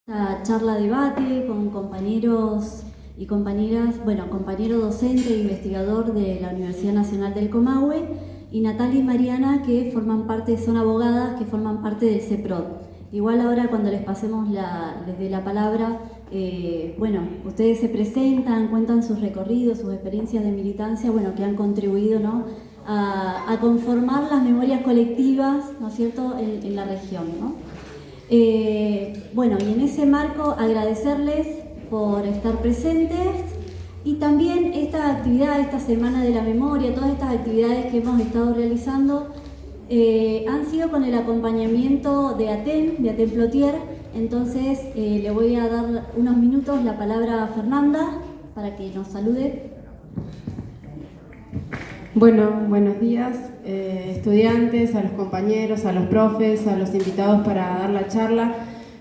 Esta charla debate con compañeros y compañeras, compañero docente e investigador de la Universidad Nacional del Comahue, y Natalia y Mariana, que forman parte, son abogadas que forman parte del CEPROD. Igual ahora cuando les pasemos les dé la palabra, ustedes se presentan, cuentan sus recorridos, sus experiencias de militancia, que han contribuido, ¿no?, a conformar las memorias colectivas, ¿no es cierto?, en la región, ¿no? Y en ese marco agradecerles por estar presentes, y también esta actividad, esta Semana de la Memoria, todas estas actividades que hemos estado realizando han sido con el acompañamiento de ATEN Plotier. Entonces le voy a dar unos minutos la palabra a Fernanda para que nos salude. Bueno, buenos días, estudiantes, a los compañeros, a los profes, a los invitados para dar la charla.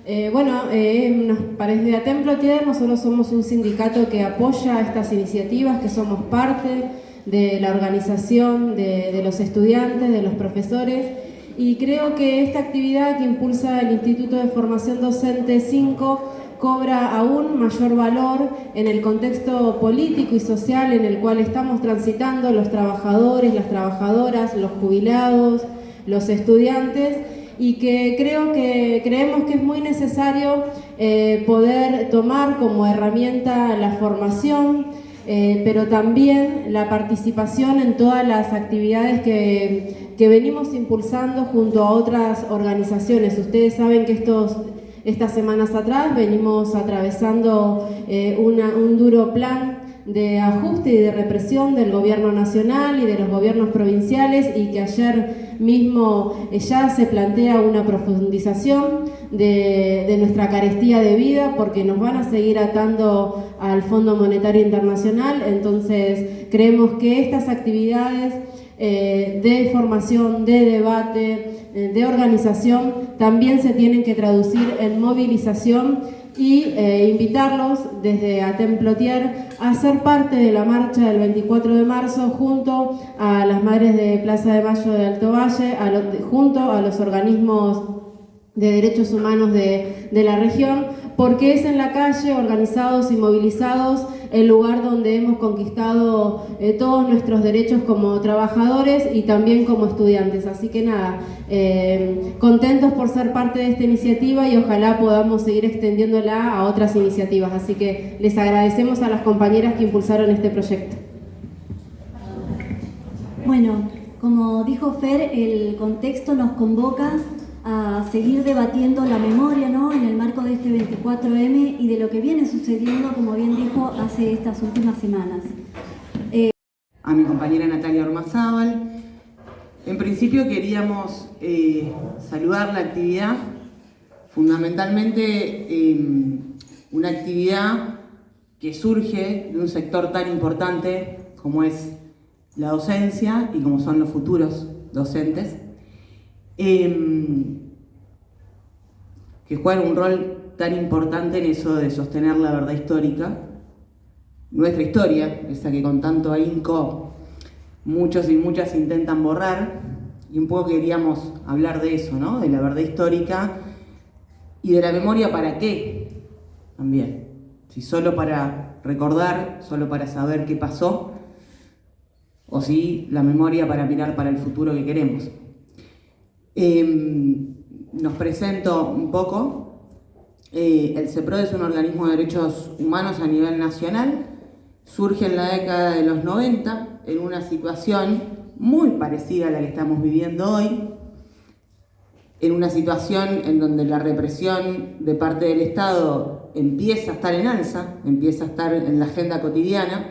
Nos parece ATEN Plotier, nosotros somos un sindicato que apoya estas iniciativas, que somos parte de la organización de los estudiantes, de los profesores, y creo que esta actividad que impulsa el Instituto de Formación Docente 5 cobra aún mayor valor en el contexto político y social en el cual estamos transitando los trabajadores, las trabajadoras, los jubilados, los estudiantes, y que creemos que es muy necesario poder tomar como herramienta la formación, pero también la participación en todas las actividades que venimos impulsando junto a otras organizaciones. Ustedes saben que estas semanas atrás venimos atravesando un duro plan de ajuste y de represión del gobierno nacional y de los gobiernos provinciales, y que ayer mismo ya se plantea una profundización de nuestra carestía de vida, porque nos van a seguir atando al Fondo Monetario Internacional. Entonces creemos que estas actividades de formación, de debate, de organización, también se tienen que traducir en movilización, y invitarlos desde ATEN Plotier a ser parte de la marcha del 24 de marzo junto a las madres de Plaza de Mayo de Alto Valle, junto a los organismos de derechos humanos de la región, porque es en la calle, organizados y movilizados, el lugar donde hemos conquistado todos nuestros derechos como trabajadores y también como estudiantes. Así que nada, contentos por ser parte de esta iniciativa, y ojalá podamos seguir extendiéndola a otras iniciativas. Así que les agradecemos a las compañeras que impulsaron este proyecto. Bueno, como dijo Fer, el contexto nos convoca a seguir debatiendo la memoria, ¿no?, en el marco de este 24M y de lo que viene sucediendo, como bien dijo, hace estas últimas semanas. A mi compañera Natalia Ormazábal. En principio queríamos saludar la actividad, fundamentalmente una actividad que surge de un sector tan importante como es la docencia y como son los futuros docentes, que juegan un rol tan importante en eso de sostener la verdad histórica, nuestra historia, esa que con tanto ahínco muchos y muchas intentan borrar. Y un poco queríamos hablar de eso, ¿no?, de la verdad histórica y de la memoria. ¿Para qué? También, si solo para recordar, solo para saber qué pasó, o si la memoria para mirar para el futuro que queremos. Nos presento un poco. El CEPROD es un organismo de derechos humanos a nivel nacional. Surge en la década de los 90 en una situación muy parecida a la que estamos viviendo hoy, en una situación en donde la represión de parte del Estado empieza a estar en alza, empieza a estar en la agenda cotidiana,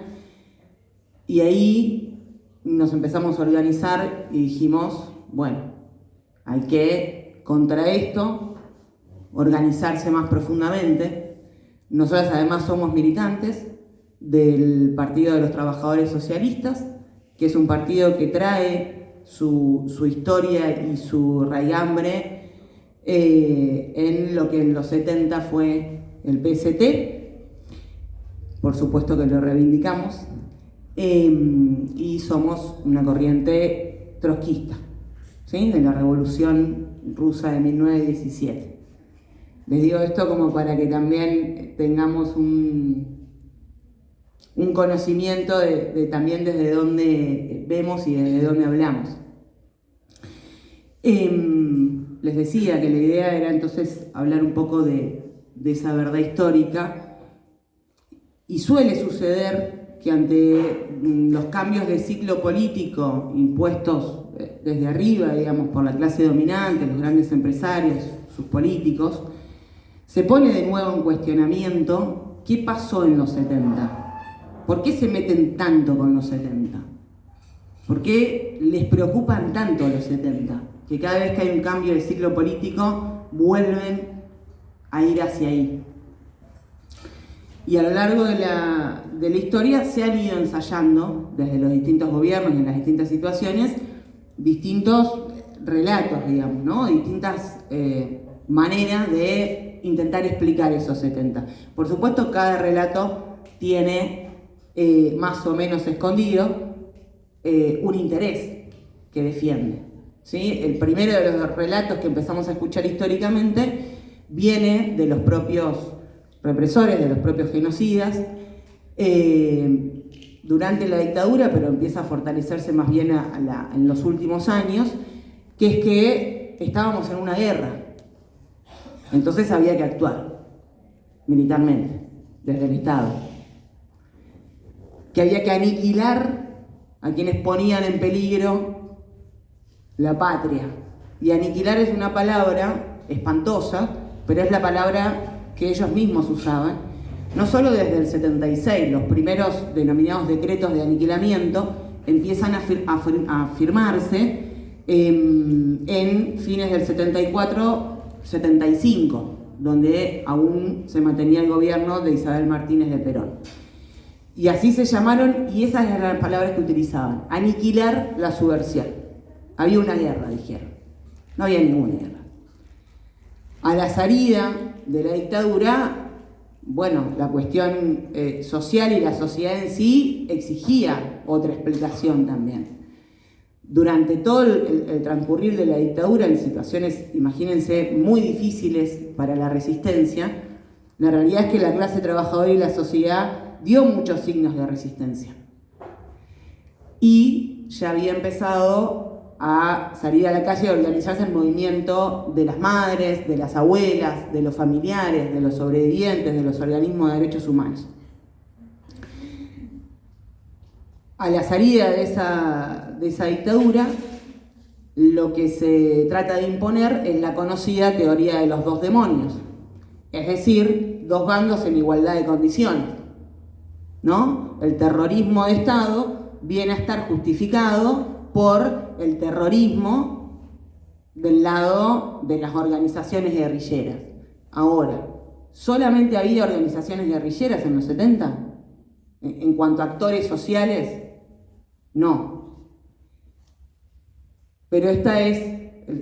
y ahí nos empezamos a organizar y dijimos, bueno, hay que, contra esto, organizarse más profundamente. Nosotros además somos militantes del Partido de los Trabajadores Socialistas, que es un partido que trae su historia y su raigambre en lo que en los 70 fue el PST. Por supuesto que lo reivindicamos, y somos una corriente trotskista, ¿sí?, de la Revolución Rusa de 1917. Les digo esto como para que también tengamos un conocimiento de también desde dónde vemos y desde dónde hablamos. Les decía que la idea era entonces hablar un poco de esa verdad histórica, y suele suceder que ante los cambios de ciclo político impuestos desde arriba, digamos, por la clase dominante, los grandes empresarios, sus políticos, se pone de nuevo en cuestionamiento qué pasó en los 70. ¿Por qué se meten tanto con los 70? ¿Por qué les preocupan tanto los 70? Que cada vez que hay un cambio de ciclo político vuelven a ir hacia ahí. Y a lo largo de la historia se han ido ensayando, desde los distintos gobiernos y en las distintas situaciones, distintos relatos, digamos, ¿no? Distintas maneras de intentar explicar esos 70. Por supuesto, cada relato tiene más o menos escondido un interés que defiende, ¿sí? El primero de los relatos que empezamos a escuchar históricamente viene de los propios represores, de los propios genocidas, durante la dictadura, pero empieza a fortalecerse más bien en los últimos años, que es que estábamos en una guerra. Entonces había que actuar militarmente, desde el Estado. Que había que aniquilar a quienes ponían en peligro la patria. Y aniquilar es una palabra espantosa, pero es la palabra que ellos mismos usaban, no solo desde el 76, los primeros denominados decretos de aniquilamiento empiezan a firmarse en fines del 74-75, donde aún se mantenía el gobierno de Isabel Martínez de Perón. Y así se llamaron, y esas eran las palabras que utilizaban: aniquilar la subversión. Había una guerra, dijeron. No había ninguna guerra. A la salida de la dictadura, bueno, la cuestión social y la sociedad en sí exigía otra explicación también. Durante todo el transcurrir de la dictadura, en situaciones, imagínense, muy difíciles para la resistencia, la realidad es que la clase trabajadora y la sociedad dio muchos signos de resistencia. Y ya había empezado a salir a la calle y a organizarse el movimiento de las madres, de las abuelas, de los familiares, de los sobrevivientes, de los organismos de derechos humanos. A la salida de esa dictadura, lo que se trata de imponer es la conocida teoría de los dos demonios, es decir, dos bandos en igualdad de condiciones, ¿no? El terrorismo de Estado viene a estar justificado por el terrorismo del lado de las organizaciones guerrilleras. Ahora, ¿solamente había organizaciones guerrilleras en los 70? En cuanto a actores sociales, no. Pero este es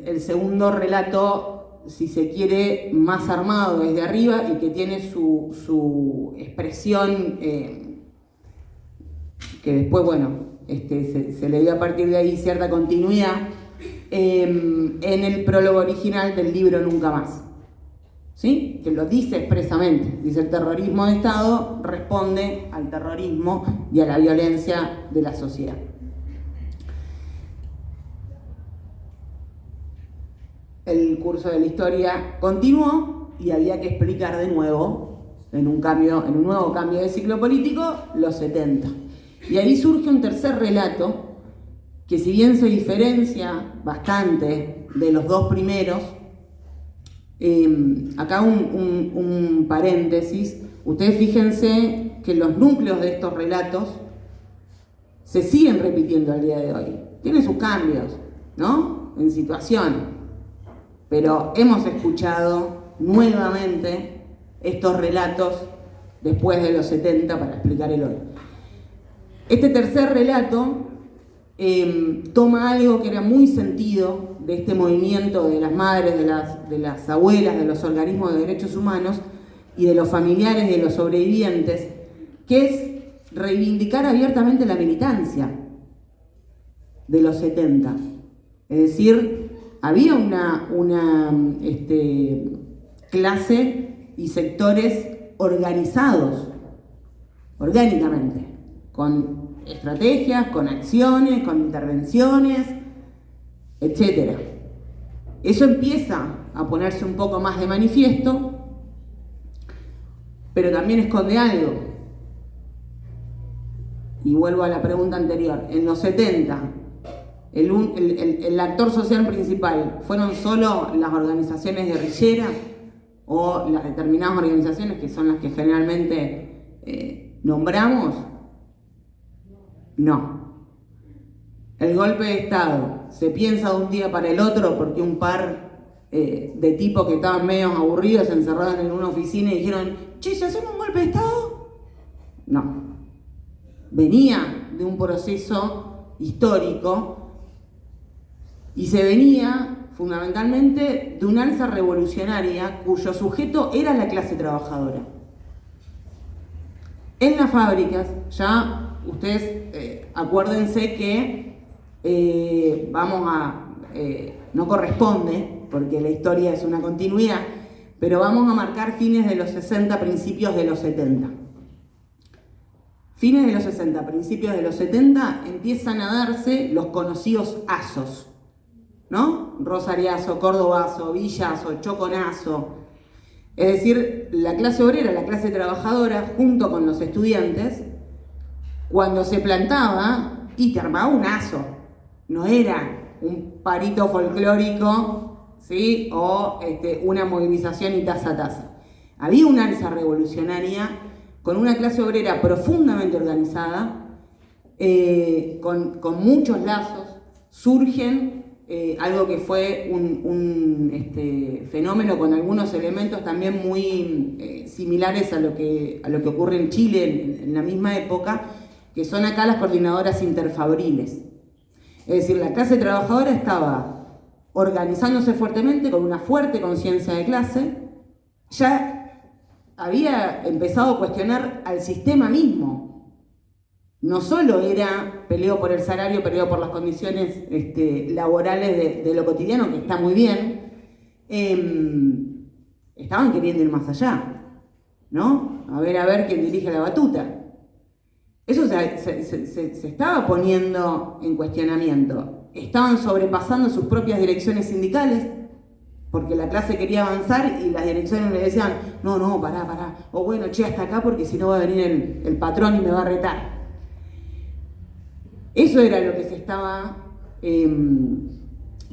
el segundo relato, si se quiere, más armado desde arriba y que tiene su expresión que después, bueno, se le dio a partir de ahí cierta continuidad en el prólogo original del libro Nunca Más, ¿sí? Que lo dice expresamente, dice: el terrorismo de Estado responde al terrorismo y a la violencia de la sociedad. El curso de la historia continuó y había que explicar de nuevo, en un nuevo cambio de ciclo político, los 70. Y ahí surge un tercer relato que, si bien se diferencia bastante de los dos primeros, acá un paréntesis, ustedes fíjense que los núcleos de estos relatos se siguen repitiendo al día de hoy. Tienen sus cambios, ¿no? En situación, pero hemos escuchado nuevamente estos relatos después de los 70 para explicar el hoy. Este tercer relato toma algo que era muy sentido de este movimiento de las madres, de las abuelas, de los organismos de derechos humanos y de los familiares de los sobrevivientes, que es reivindicar abiertamente la militancia de los 70. Es decir, había una clase y sectores organizados, orgánicamente, con estrategias, con acciones, con intervenciones, etc. Eso empieza a ponerse un poco más de manifiesto, pero también esconde algo. Y vuelvo a la pregunta anterior. En los 70, el actor social principal, ¿fueron solo las organizaciones guerrilleras o las determinadas organizaciones que son las que generalmente nombramos? No. El golpe de Estado se piensa de un día para el otro porque un par de tipos que estaban medio aburridos se encerraron en una oficina y dijeron: che, ¿si hacemos un golpe de Estado? No. Venía de un proceso histórico y se venía fundamentalmente de una alza revolucionaria cuyo sujeto era la clase trabajadora. En las fábricas, ya ustedes acuérdense que no corresponde, porque la historia es una continuidad, pero vamos a marcar fines de los 60, principios de los 70. Fines de los 60, principios de los 70, empiezan a darse los conocidos ASOS, ¿no? Rosariazo, Cordobazo, Villazo, Choconazo. Es decir, la clase obrera, la clase trabajadora, junto con los estudiantes, cuando se plantaba y te armaba un ASO. No era un parito folclórico, ¿sí? O una movilización y taza a taza. Había una alza revolucionaria con una clase obrera profundamente organizada, con muchos lazos. Surgen algo que fue un fenómeno con algunos elementos también muy similares a lo que ocurre en Chile en la misma época, que son acá las coordinadoras interfabriles. Es decir, la clase trabajadora estaba organizándose fuertemente, con una fuerte conciencia de clase, ya había empezado a cuestionar al sistema mismo. No solo era peleo por el salario, peleo por las condiciones laborales de lo cotidiano, que está muy bien, estaban queriendo ir más allá, ¿no? A ver quién dirige la batuta. Eso se estaba poniendo en cuestionamiento. Estaban sobrepasando sus propias direcciones sindicales, porque la clase quería avanzar y las direcciones le decían: no, pará, o bueno, che, hasta acá porque si no va a venir el patrón y me va a retar. Eso era lo que se estaba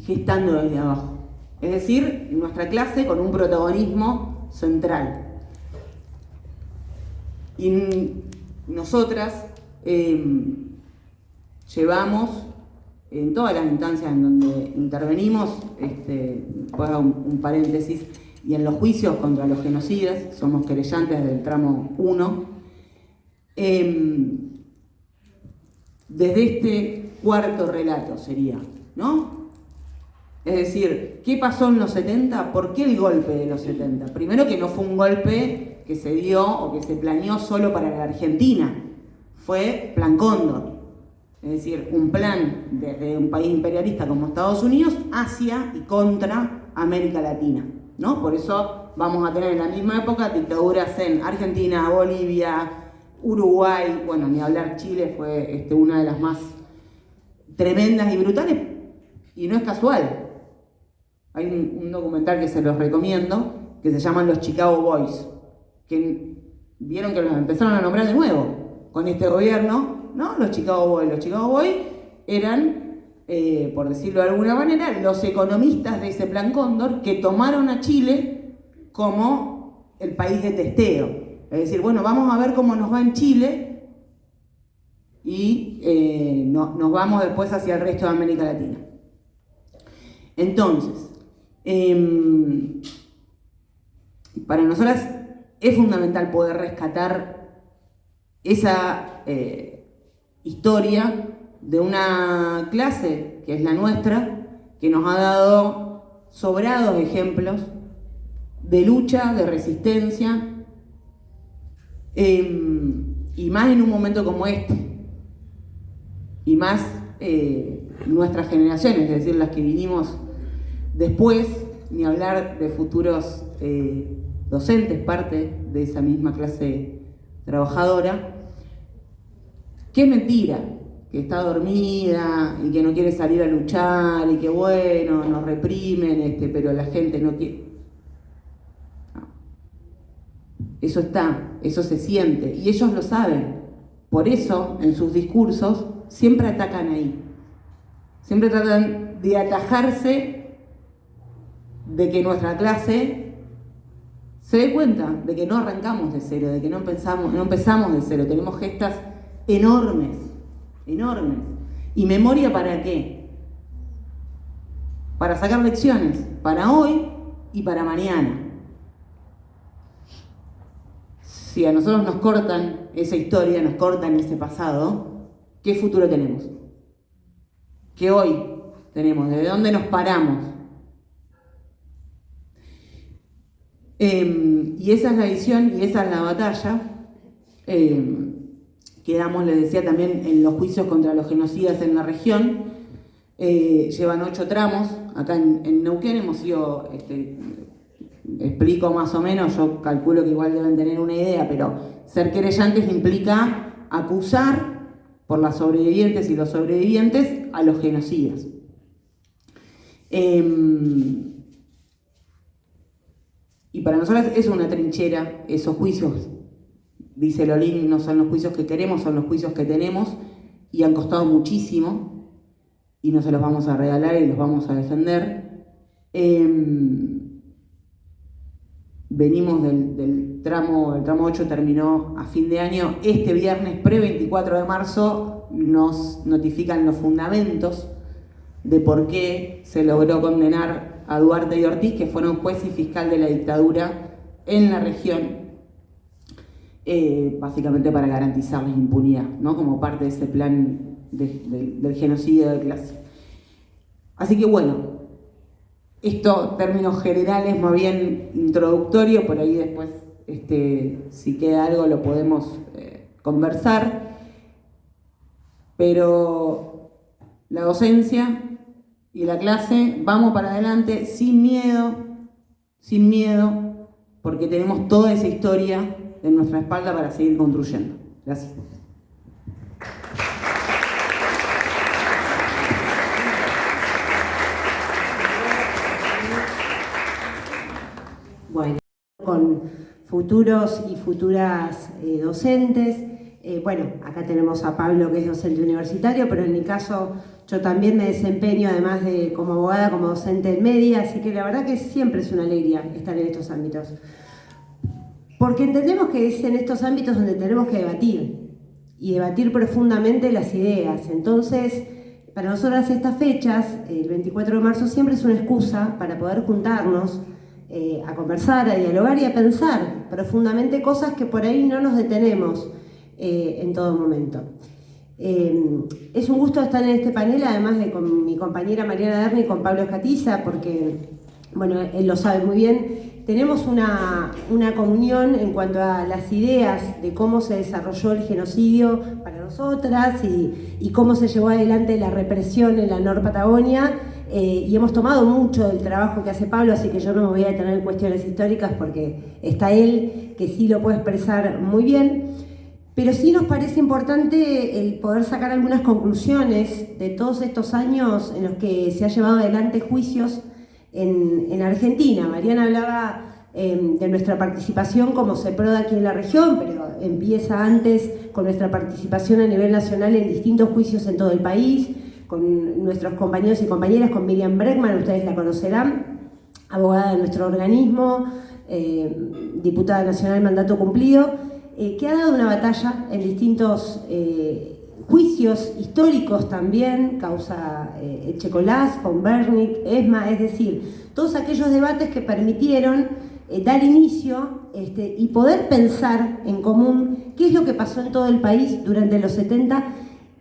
gestando desde abajo. Es decir, nuestra clase con un protagonismo central. Y nosotras llevamos, en todas las instancias en donde intervenimos, puedo hacer un paréntesis, y en los juicios contra los genocidas, somos querellantes del tramo 1, desde este cuarto relato sería, ¿no? Es decir, ¿qué pasó en los 70? ¿Por qué el golpe de los 70? Primero, que no fue un golpe que se dio o que se planeó solo para la Argentina, fue Plan Cóndor. Es decir, un plan desde un país imperialista como Estados Unidos hacia y contra América Latina, ¿no? Por eso vamos a tener en la misma época dictaduras en Argentina, Bolivia, Uruguay, bueno, ni hablar, Chile fue una de las más tremendas y brutales, y no es casual. Hay un documental que se los recomiendo, que se llama Los Chicago Boys, que vieron que los empezaron a nombrar de nuevo con este gobierno, ¿no? Los Chicago Boys. Los Chicago Boys eran, por decirlo de alguna manera, los economistas de ese Plan Cóndor que tomaron a Chile como el país de testeo. Es decir, bueno, vamos a ver cómo nos va en Chile y nos vamos después hacia el resto de América Latina. Entonces, para nosotras es fundamental poder rescatar esa historia de una clase que es la nuestra, que nos ha dado sobrados ejemplos de lucha, de resistencia, y más en un momento como este, y más nuestras generaciones, es decir, las que vinimos después, ni hablar de futuros docentes, parte de esa misma clase trabajadora, que es mentira, que está dormida y que no quiere salir a luchar y que bueno, nos reprimen, pero la gente no quiere. No. Eso está, eso se siente y ellos lo saben. Por eso, en sus discursos, siempre atacan ahí. Siempre tratan de atajarse de que nuestra clase se dé cuenta de que no arrancamos de cero, de que no empezamos de cero. Tenemos gestas enormes, enormes. ¿Y memoria para qué? Para sacar lecciones, para hoy y para mañana. Si a nosotros nos cortan esa historia, nos cortan ese pasado, ¿qué futuro tenemos? ¿Qué hoy tenemos? ¿De dónde nos paramos? Y esa es la visión y esa es la batalla que damos, les decía, también en los juicios contra los genocidas en la región. Llevan 8 tramos. Acá en Neuquén hemos ido, explico más o menos, yo calculo que igual deben tener una idea, pero ser querellantes implica acusar por las sobrevivientes y los sobrevivientes a los genocidas. Y para nosotros es una trinchera esos juicios. Dice Lolín, no son los juicios que queremos, son los juicios que tenemos y han costado muchísimo y no se los vamos a regalar y los vamos a defender. Venimos del tramo, el tramo 8 terminó a fin de año. Este viernes, pre-24 de marzo, nos notifican los fundamentos de por qué se logró condenar a Duarte y Ortiz, que fueron juez y fiscal de la dictadura en la región, básicamente para garantizarles impunidad, ¿no? Como parte de ese plan del genocidio de clase. Así que bueno, esto, términos generales, más bien introductorio, por ahí después, si queda algo, lo podemos conversar. Pero la docencia y la clase, vamos para adelante sin miedo, porque tenemos toda esa historia en nuestra espalda para seguir construyendo. Gracias. Bueno, con futuros y futuras docentes. Bueno, acá tenemos a Pablo, que es docente universitario, pero en mi caso yo también me desempeño, además de como abogada, como docente en media, así que la verdad que siempre es una alegría estar en estos ámbitos. Porque entendemos que es en estos ámbitos donde tenemos que debatir, y debatir profundamente las ideas. Entonces, para nosotras estas fechas, el 24 de marzo, siempre es una excusa para poder juntarnos, a conversar, a dialogar y a pensar profundamente cosas que por ahí no nos detenemos en todo momento. Es un gusto estar en este panel, además de con mi compañera Mariana Derni y con Pablo Escatiza, porque, bueno, él lo sabe muy bien, tenemos una comunión en cuanto a las ideas de cómo se desarrolló el genocidio para nosotras y cómo se llevó adelante la represión en la Nor-Patagonia, y hemos tomado mucho del trabajo que hace Pablo, así que yo no me voy a detener en cuestiones históricas porque está él, que sí lo puede expresar muy bien. Pero sí nos parece importante el poder sacar algunas conclusiones de todos estos años en los que se ha llevado adelante juicios en Argentina. Mariana hablaba de nuestra participación como CEPROD aquí en la región, pero empieza antes con nuestra participación a nivel nacional en distintos juicios en todo el país, con nuestros compañeros y compañeras, con Miriam Bregman, ustedes la conocerán, abogada de nuestro organismo, diputada nacional mandato cumplido, que ha dado una batalla en distintos juicios históricos también, causa Echecolás, von Bernick, ESMA, es decir, todos aquellos debates que permitieron dar inicio y poder pensar en común qué es lo que pasó en todo el país durante los 70,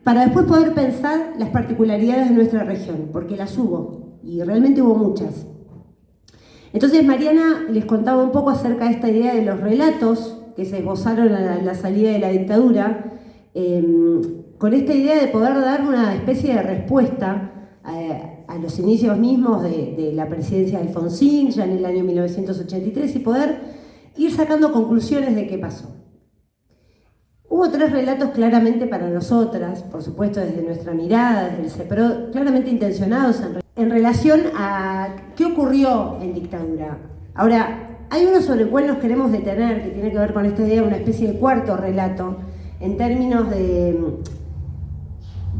para después poder pensar las particularidades de nuestra región, porque las hubo, y realmente hubo muchas. Entonces Mariana les contaba un poco acerca de esta idea de los relatos que se esbozaron a la salida de la dictadura, con esta idea de poder dar una especie de respuesta a los inicios mismos de la presidencia de Alfonsín, ya en el año 1983, y poder ir sacando conclusiones de qué pasó. Hubo 3 relatos claramente para nosotras, por supuesto desde nuestra mirada, desde el CEPRO, claramente intencionados en relación a qué ocurrió en dictadura. Ahora, hay uno sobre el cual nos queremos detener, que tiene que ver con esta idea de una especie de cuarto relato, en términos de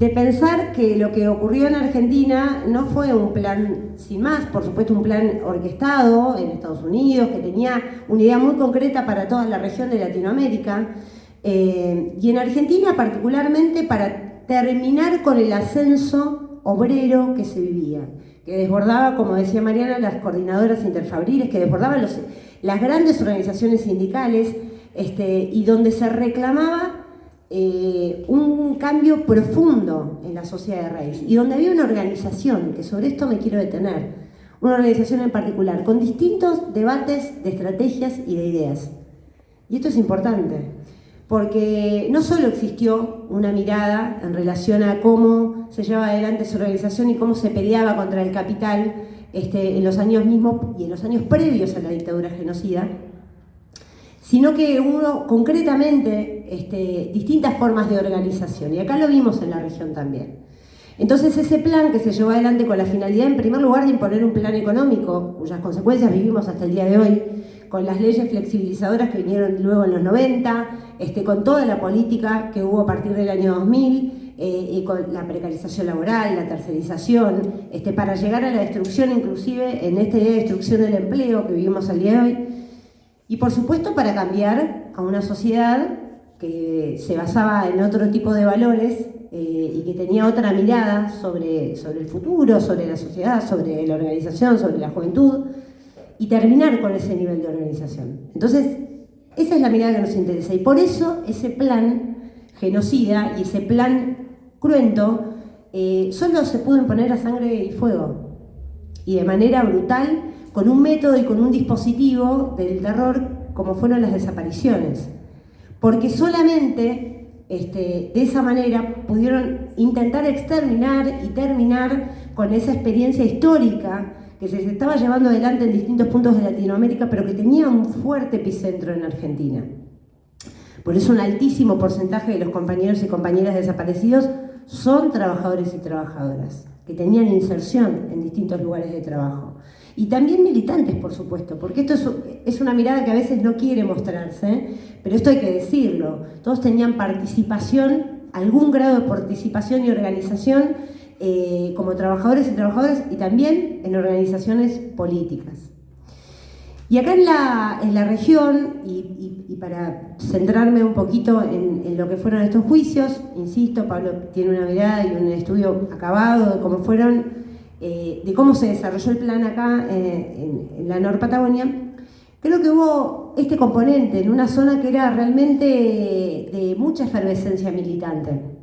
pensar que lo que ocurrió en Argentina no fue un plan sin más, por supuesto un plan orquestado en Estados Unidos, que tenía una idea muy concreta para toda la región de Latinoamérica, y en Argentina particularmente para terminar con el ascenso obrero que se vivía, que desbordaba, como decía Mariana, las coordinadoras interfabriles, que desbordaba las grandes organizaciones sindicales, y donde se reclamaba un cambio profundo en la sociedad de raíz, y donde había una organización, que sobre esto me quiero detener, una organización en particular, con distintos debates de estrategias y de ideas. Y esto es importante, porque no solo existió una mirada en relación a cómo se llevaba adelante su organización y cómo se peleaba contra el capital en los años mismos y en los años previos a la dictadura genocida, sino que hubo concretamente distintas formas de organización, y acá lo vimos en la región también. Entonces ese plan que se llevó adelante con la finalidad, en primer lugar, de imponer un plan económico, cuyas consecuencias vivimos hasta el día de hoy, con las leyes flexibilizadoras que vinieron luego en los 90, con toda la política que hubo a partir del año 2000, y con la precarización laboral, la tercerización, para llegar a la destrucción, inclusive en esta idea de destrucción del empleo que vivimos al día de hoy, y por supuesto para cambiar a una sociedad que se basaba en otro tipo de valores y que tenía otra mirada sobre el futuro, sobre la sociedad, sobre la organización, sobre la juventud, y terminar con ese nivel de organización. Entonces, esa es la mirada que nos interesa, y por eso ese plan genocida y ese plan cruento solo se pudo imponer a sangre y fuego, y de manera brutal, con un método y con un dispositivo del terror como fueron las desapariciones, porque solamente de esa manera pudieron intentar exterminar y terminar con esa experiencia histórica que se estaba llevando adelante en distintos puntos de Latinoamérica, pero que tenía un fuerte epicentro en Argentina. Por eso un altísimo porcentaje de los compañeros y compañeras desaparecidos son trabajadores y trabajadoras, que tenían inserción en distintos lugares de trabajo. Y también militantes, por supuesto, porque esto es una mirada que a veces no quiere mostrarse, pero esto hay que decirlo. Todos tenían participación, algún grado de participación y organización como trabajadores y trabajadoras, y también en organizaciones políticas. Y acá en la región, y para centrarme un poquito en lo que fueron estos juicios, insisto, Pablo tiene una mirada y un estudio acabado de cómo fueron, de cómo se desarrolló el plan acá en la Norpatagonia. Creo que hubo este componente en una zona que era realmente de mucha efervescencia militante.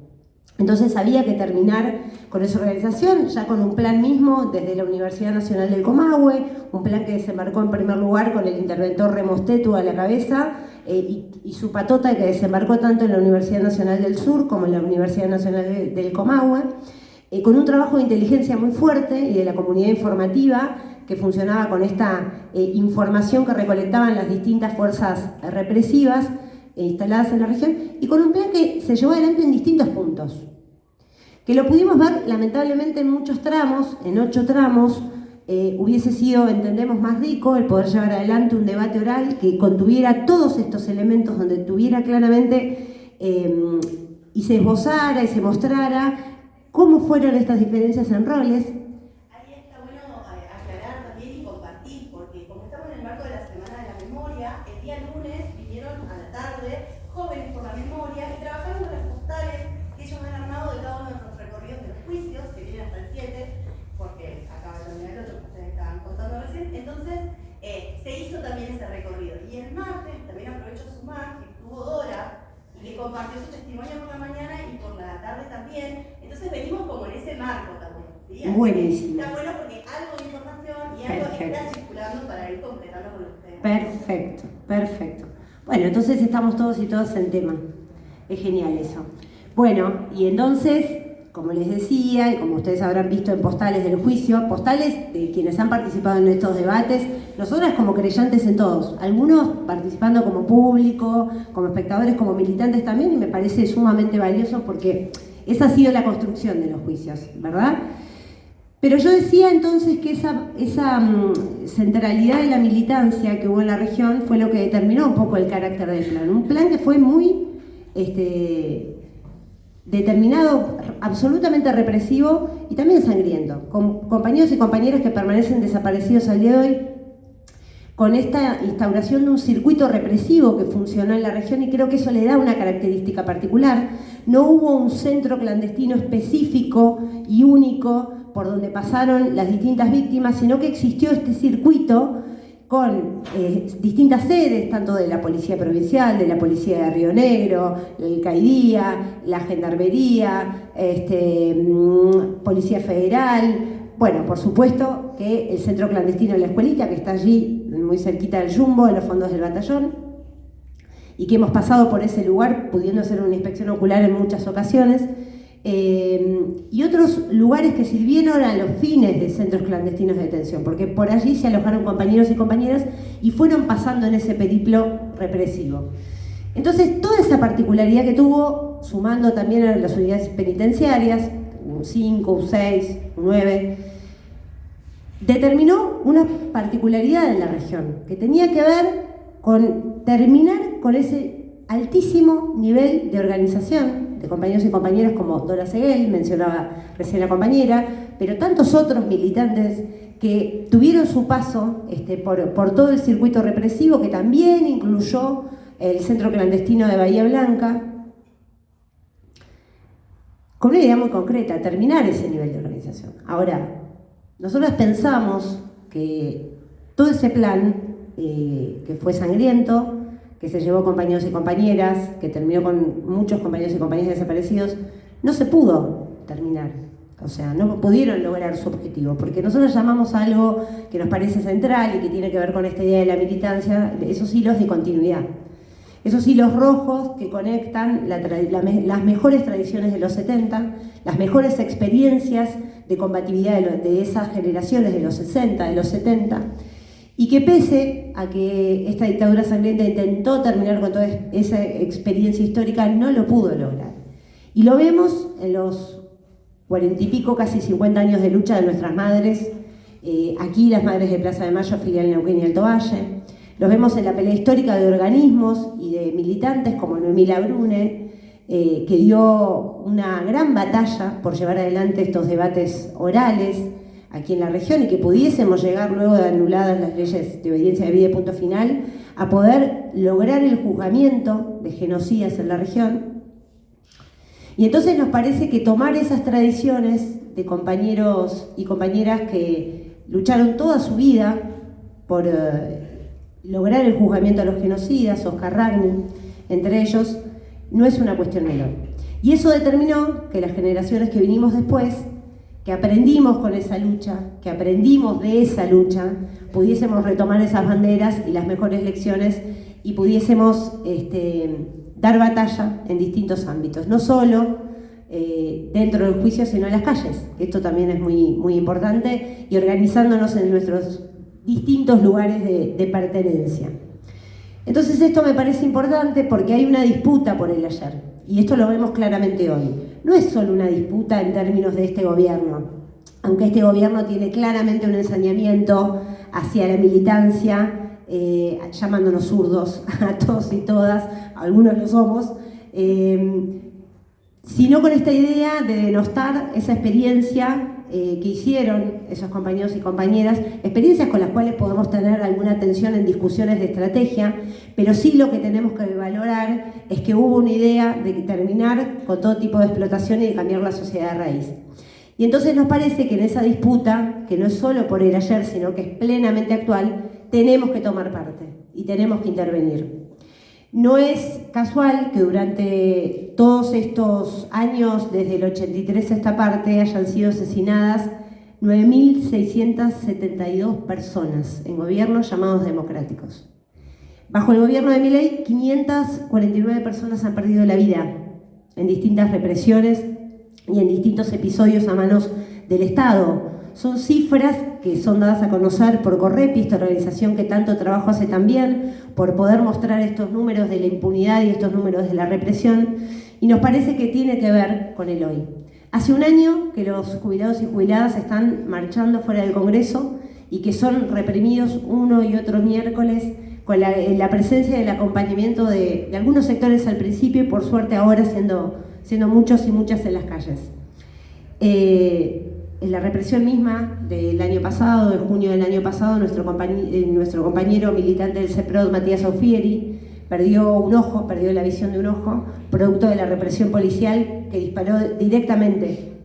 Entonces había que terminar con esa organización, ya con un plan mismo desde la Universidad Nacional del Comahue, un plan que desembarcó en primer lugar con el interventor Remo Stetu a la cabeza, y su patota, que desembarcó tanto en la Universidad Nacional del Sur como en la Universidad Nacional del Comahue, con un trabajo de inteligencia muy fuerte y de la comunidad informativa que funcionaba con esta información que recolectaban las distintas fuerzas represivas instaladas en la región, y con un plan que se llevó adelante en distintos puntos, que lo pudimos ver lamentablemente en muchos tramos, en 8 tramos. Hubiese sido, entendemos, más rico el poder llevar adelante un debate oral que contuviera todos estos elementos, donde tuviera claramente y se esbozara y se mostrara cómo fueron estas diferencias en roles. Ahí está bueno aclarar también y compartir, porque como estamos en el marco de la Semana de la Memoria, el día lunes vinieron a la tarde jóvenes por la memoria y trabajaron con las postales que ellos han armado de cada uno de los recorridos de los juicios, que vienen hasta el 7, porque acaba de terminar el otro que ustedes estaban contando recién. Entonces se hizo también ese recorrido, y el martes también aprovecho a sumar que estuvo Dora y que compartió su testimonio por la mañana y por la tarde también. Entonces venimos como en ese marco también, ¿sí? Buenísimo. Está bueno porque algo de información y algo está circulando para ir completando con ustedes. Perfecto, perfecto. Bueno, entonces estamos todos y todas en tema. Es genial eso. Bueno, y entonces como les decía, y como ustedes habrán visto en postales del juicio, postales de quienes han participado en estos debates, nosotras como creyentes en todos, algunos participando como público, como espectadores, como militantes también, y me parece sumamente valioso porque esa ha sido la construcción de los juicios, ¿verdad? Pero yo decía entonces que esa centralidad de la militancia que hubo en la región fue lo que determinó un poco el carácter del plan. Un plan que fue muy determinado, absolutamente represivo y también sangriento, con compañeros y compañeras que permanecen desaparecidos al día de hoy, con esta instauración de un circuito represivo que funcionó en la región, y creo que eso le da una característica particular. No hubo un centro clandestino específico y único por donde pasaron las distintas víctimas, sino que existió este circuito con distintas sedes, tanto de la Policía Provincial, de la Policía de Río Negro, la Alcaidía, la Gendarmería, Policía Federal. Bueno, por supuesto que el centro clandestino de la Escuelita, que está allí muy cerquita del Jumbo, en los fondos del batallón, y que hemos pasado por ese lugar pudiendo hacer una inspección ocular en muchas ocasiones, y otros lugares que sirvieron a los fines de centros clandestinos de detención, porque por allí se alojaron compañeros y compañeras y fueron pasando en ese periplo represivo. Entonces, toda esa particularidad que tuvo, sumando también a las unidades penitenciarias, un 5, un 6, un 9, determinó una particularidad en la región, que tenía que ver con terminar con ese altísimo nivel de organización de compañeros y compañeras como Dora Seguel, mencionaba recién la compañera, pero tantos otros militantes que tuvieron su paso por todo el circuito represivo, que también incluyó el centro clandestino de Bahía Blanca, con una idea muy concreta, terminar ese nivel de organización. Ahora, nosotros pensamos que todo ese plan, que fue sangriento, que se llevó compañeros y compañeras, que terminó con muchos compañeros y compañeras desaparecidos, no se pudo terminar. O sea, no pudieron lograr su objetivo, porque nosotros llamamos a algo que nos parece central y que tiene que ver con esta idea de la militancia, esos hilos de continuidad. Esos hilos rojos que conectan las mejores tradiciones de los 70, las mejores experiencias de combatividad de esas generaciones de los 60, de los 70, y que pese a que esta dictadura sangrienta intentó terminar con toda esa experiencia histórica, no lo pudo lograr. Y lo vemos en los 40 y pico, casi 50 años de lucha de nuestras madres, aquí las madres de Plaza de Mayo, filial Neuquén y Alto Valle. Los vemos en la pelea histórica de organismos y de militantes como Noemí Labrune, que dio una gran batalla por llevar adelante estos debates orales aquí en la región y que pudiésemos llegar, luego de anuladas las leyes de obediencia debida y punto final, a poder lograr el juzgamiento de genocidas en la región. Y entonces nos parece que tomar esas tradiciones de compañeros y compañeras que lucharon toda su vida por lograr el juzgamiento de los genocidas, Oscar Ragni, entre ellos, no es una cuestión menor. Y eso determinó que las generaciones que vinimos después, que aprendimos con esa lucha, que aprendimos de esa lucha, pudiésemos retomar esas banderas y las mejores lecciones y pudiésemos dar batalla en distintos ámbitos, no solo dentro del juicio, sino en las calles. Esto también es muy, muy importante, y organizándonos en nuestros distintos lugares de pertenencia. Entonces esto me parece importante porque hay una disputa por el ayer, y esto lo vemos claramente hoy. No es solo una disputa en términos de este gobierno, aunque este gobierno tiene claramente un ensañamiento hacia la militancia, llamándonos zurdos a todos y todas, algunos lo somos, sino con esta idea de denostar esa experiencia que hicieron esos compañeros y compañeras, experiencias con las cuales podemos tener alguna tensión en discusiones de estrategia, pero sí lo que tenemos que valorar es que hubo una idea de terminar con todo tipo de explotación y de cambiar la sociedad de raíz. Y entonces nos parece que en esa disputa, que no es solo por el ayer, sino que es plenamente actual, tenemos que tomar parte y tenemos que intervenir. No es casual que durante todos estos años, desde el 83 a esta parte, hayan sido asesinadas 9.672 personas en gobiernos llamados democráticos. Bajo el gobierno de Milei, 549 personas han perdido la vida en distintas represiones y en distintos episodios a manos del Estado. Son cifras que son dadas a conocer por Correpi, esta organización que tanto trabajo hace también, por poder mostrar estos números de la impunidad y estos números de la represión, y nos parece que tiene que ver con el hoy. Hace un año que los jubilados y jubiladas están marchando fuera del Congreso y que son reprimidos uno y otro miércoles con la presencia y el acompañamiento de algunos sectores al principio y por suerte ahora siendo muchos y muchas en las calles. En la represión misma del año pasado, de junio del año pasado, nuestro compañero militante del CEPROD, Matías Aufieri, perdió la visión de un ojo, producto de la represión policial que disparó directamente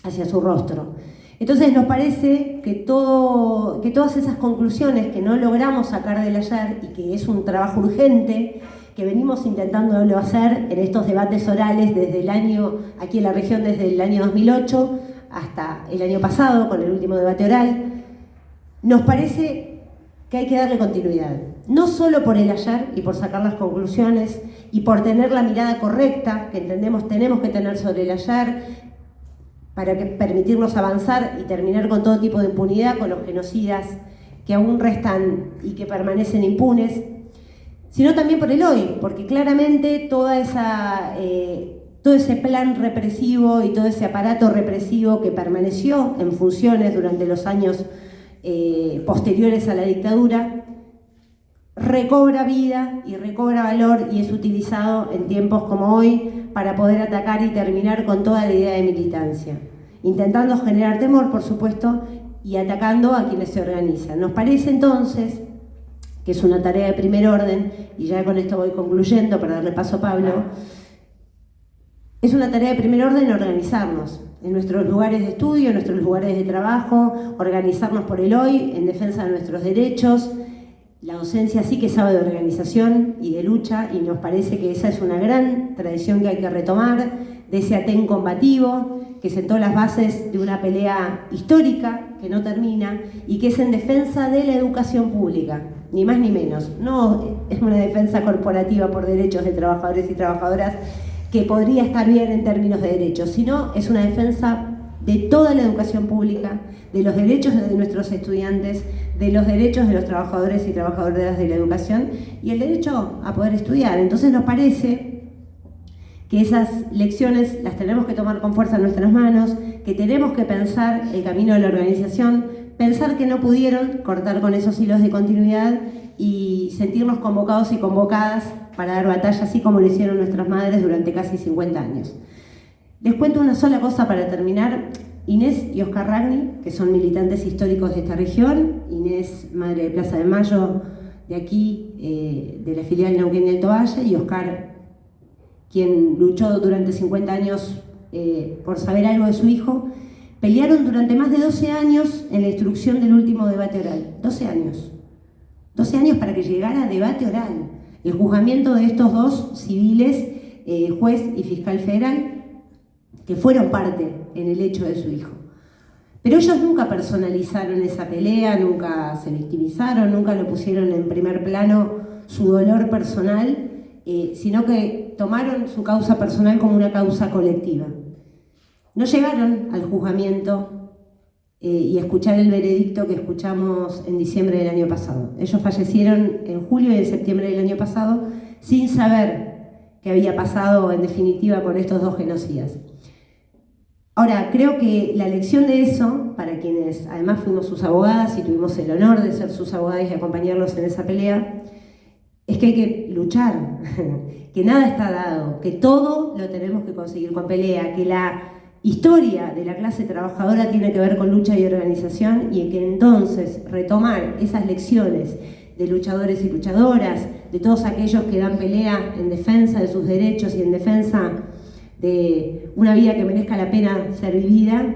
hacia su rostro. Entonces nos parece que todas esas conclusiones que no logramos sacar del ayer y que es un trabajo urgente, que venimos intentándolo hacer en estos debates orales aquí en la región desde el año 2008 hasta el año pasado, con el último debate oral, nos parece que hay que darle continuidad. No solo por el ayer y por sacar las conclusiones y por tener la mirada correcta que entendemos tenemos que tener sobre el ayer para permitirnos avanzar y terminar con todo tipo de impunidad, con los genocidas que aún restan y que permanecen impunes, sino también por el hoy, porque claramente todo ese plan represivo y todo ese aparato represivo que permaneció en funciones durante los años posteriores a la dictadura, recobra vida y recobra valor y es utilizado en tiempos como hoy para poder atacar y terminar con toda la idea de militancia, intentando generar temor, por supuesto, y atacando a quienes se organizan. Nos parece entonces que es una tarea de primer orden, y ya con esto voy concluyendo para darle paso a Pablo, es una tarea de primer orden organizarnos en nuestros lugares de estudio, en nuestros lugares de trabajo, organizarnos por el hoy, en defensa de nuestros derechos. La docencia sí que sabe de organización y de lucha, y nos parece que esa es una gran tradición que hay que retomar, de ese Aten combativo, que sentó las bases de una pelea histórica que no termina y que es en defensa de la educación pública, ni más ni menos. No es una defensa corporativa por derechos de trabajadores y trabajadoras que podría estar bien en términos de derechos, sino es una defensa de toda la educación pública, de los derechos de nuestros estudiantes, de los derechos de los trabajadores y trabajadoras de la educación y el derecho a poder estudiar. Entonces nos parece que esas lecciones las tenemos que tomar con fuerza en nuestras manos, que tenemos que pensar el camino de la organización, pensar que no pudieron cortar con esos hilos de continuidad y sentirnos convocados y convocadas para dar batalla, así como lo hicieron nuestras madres durante casi 50 años. Les cuento una sola cosa para terminar. Inés y Oscar Ragni, que son militantes históricos de esta región, Inés, madre de Plaza de Mayo, de aquí, de la filial Neuquén y Alto Valle, y Oscar, quien luchó durante 50 años por saber algo de su hijo, pelearon durante más de 12 años en la instrucción del último debate oral. 12 años. 12 años para que llegara a debate oral. El juzgamiento de estos dos civiles, juez y fiscal federal, que fueron parte en el hecho de su hijo. Pero ellos nunca personalizaron esa pelea, nunca se victimizaron, nunca lo pusieron en primer plano su dolor personal, sino que tomaron su causa personal como una causa colectiva. No llegaron al juzgamiento y a escuchar el veredicto que escuchamos en diciembre del año pasado. Ellos fallecieron en julio y en septiembre del año pasado sin saber qué había pasado en definitiva con estos dos genocidas. Ahora, creo que la lección de eso, para quienes además fuimos sus abogadas y tuvimos el honor de ser sus abogadas y acompañarlos en esa pelea, es que hay que luchar, que nada está dado, que todo lo tenemos que conseguir con pelea, que la historia de la clase trabajadora tiene que ver con lucha y organización y que entonces retomar esas lecciones de luchadores y luchadoras, de todos aquellos que dan pelea en defensa de sus derechos y en defensa de una vida que merezca la pena ser vivida,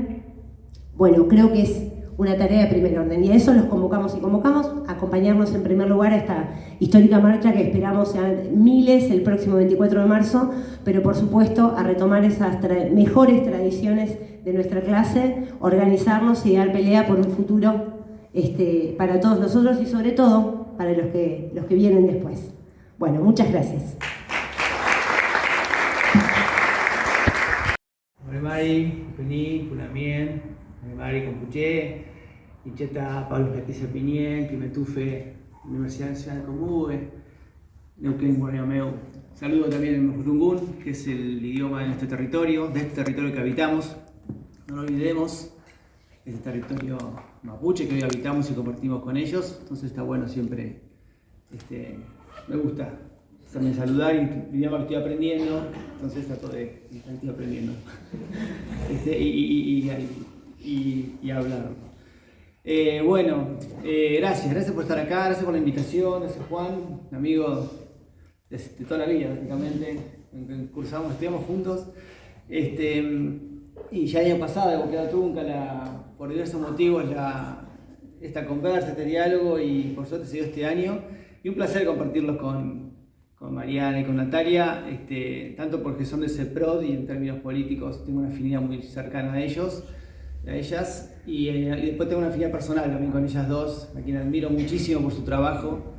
bueno, creo que es una tarea de primer orden y a eso los convocamos y convocamos a acompañarnos en primer lugar a esta histórica marcha que esperamos sean miles el próximo 24 de marzo, pero por supuesto a retomar esas mejores tradiciones de nuestra clase, organizarnos y dar pelea por un futuro para todos nosotros y sobre todo para los que vienen después. Bueno, muchas gracias. Mari, Pení, Punamien, Mari Compuché, Incheta, Pablo Leticia Piñén, Pimetufe, Universidad Nacional de Comahue, Neuquén, Guayameu. Saludo también en Mujurungún, que es el idioma de nuestro territorio, de este territorio que habitamos. No lo olvidemos, este territorio mapuche que hoy habitamos y compartimos con ellos. Entonces está bueno siempre, me gusta también saludar y idioma que estoy aprendiendo. Entonces trato de estoy aprendiendo y hablar. Gracias por estar acá, gracias por la invitación, gracias Juan, mi amigo de toda la vida prácticamente, estudiamos juntos, y ya el año pasado hemos quedado trunca por diversos motivos esta conversa, este diálogo, y por suerte se dio este año, y un placer compartirlos con Mariana y con Natalia, tanto porque son de CEPROD y en términos políticos tengo una afinidad muy cercana a ellas, y después tengo una afinidad personal también con ellas dos, a quien admiro muchísimo por su trabajo,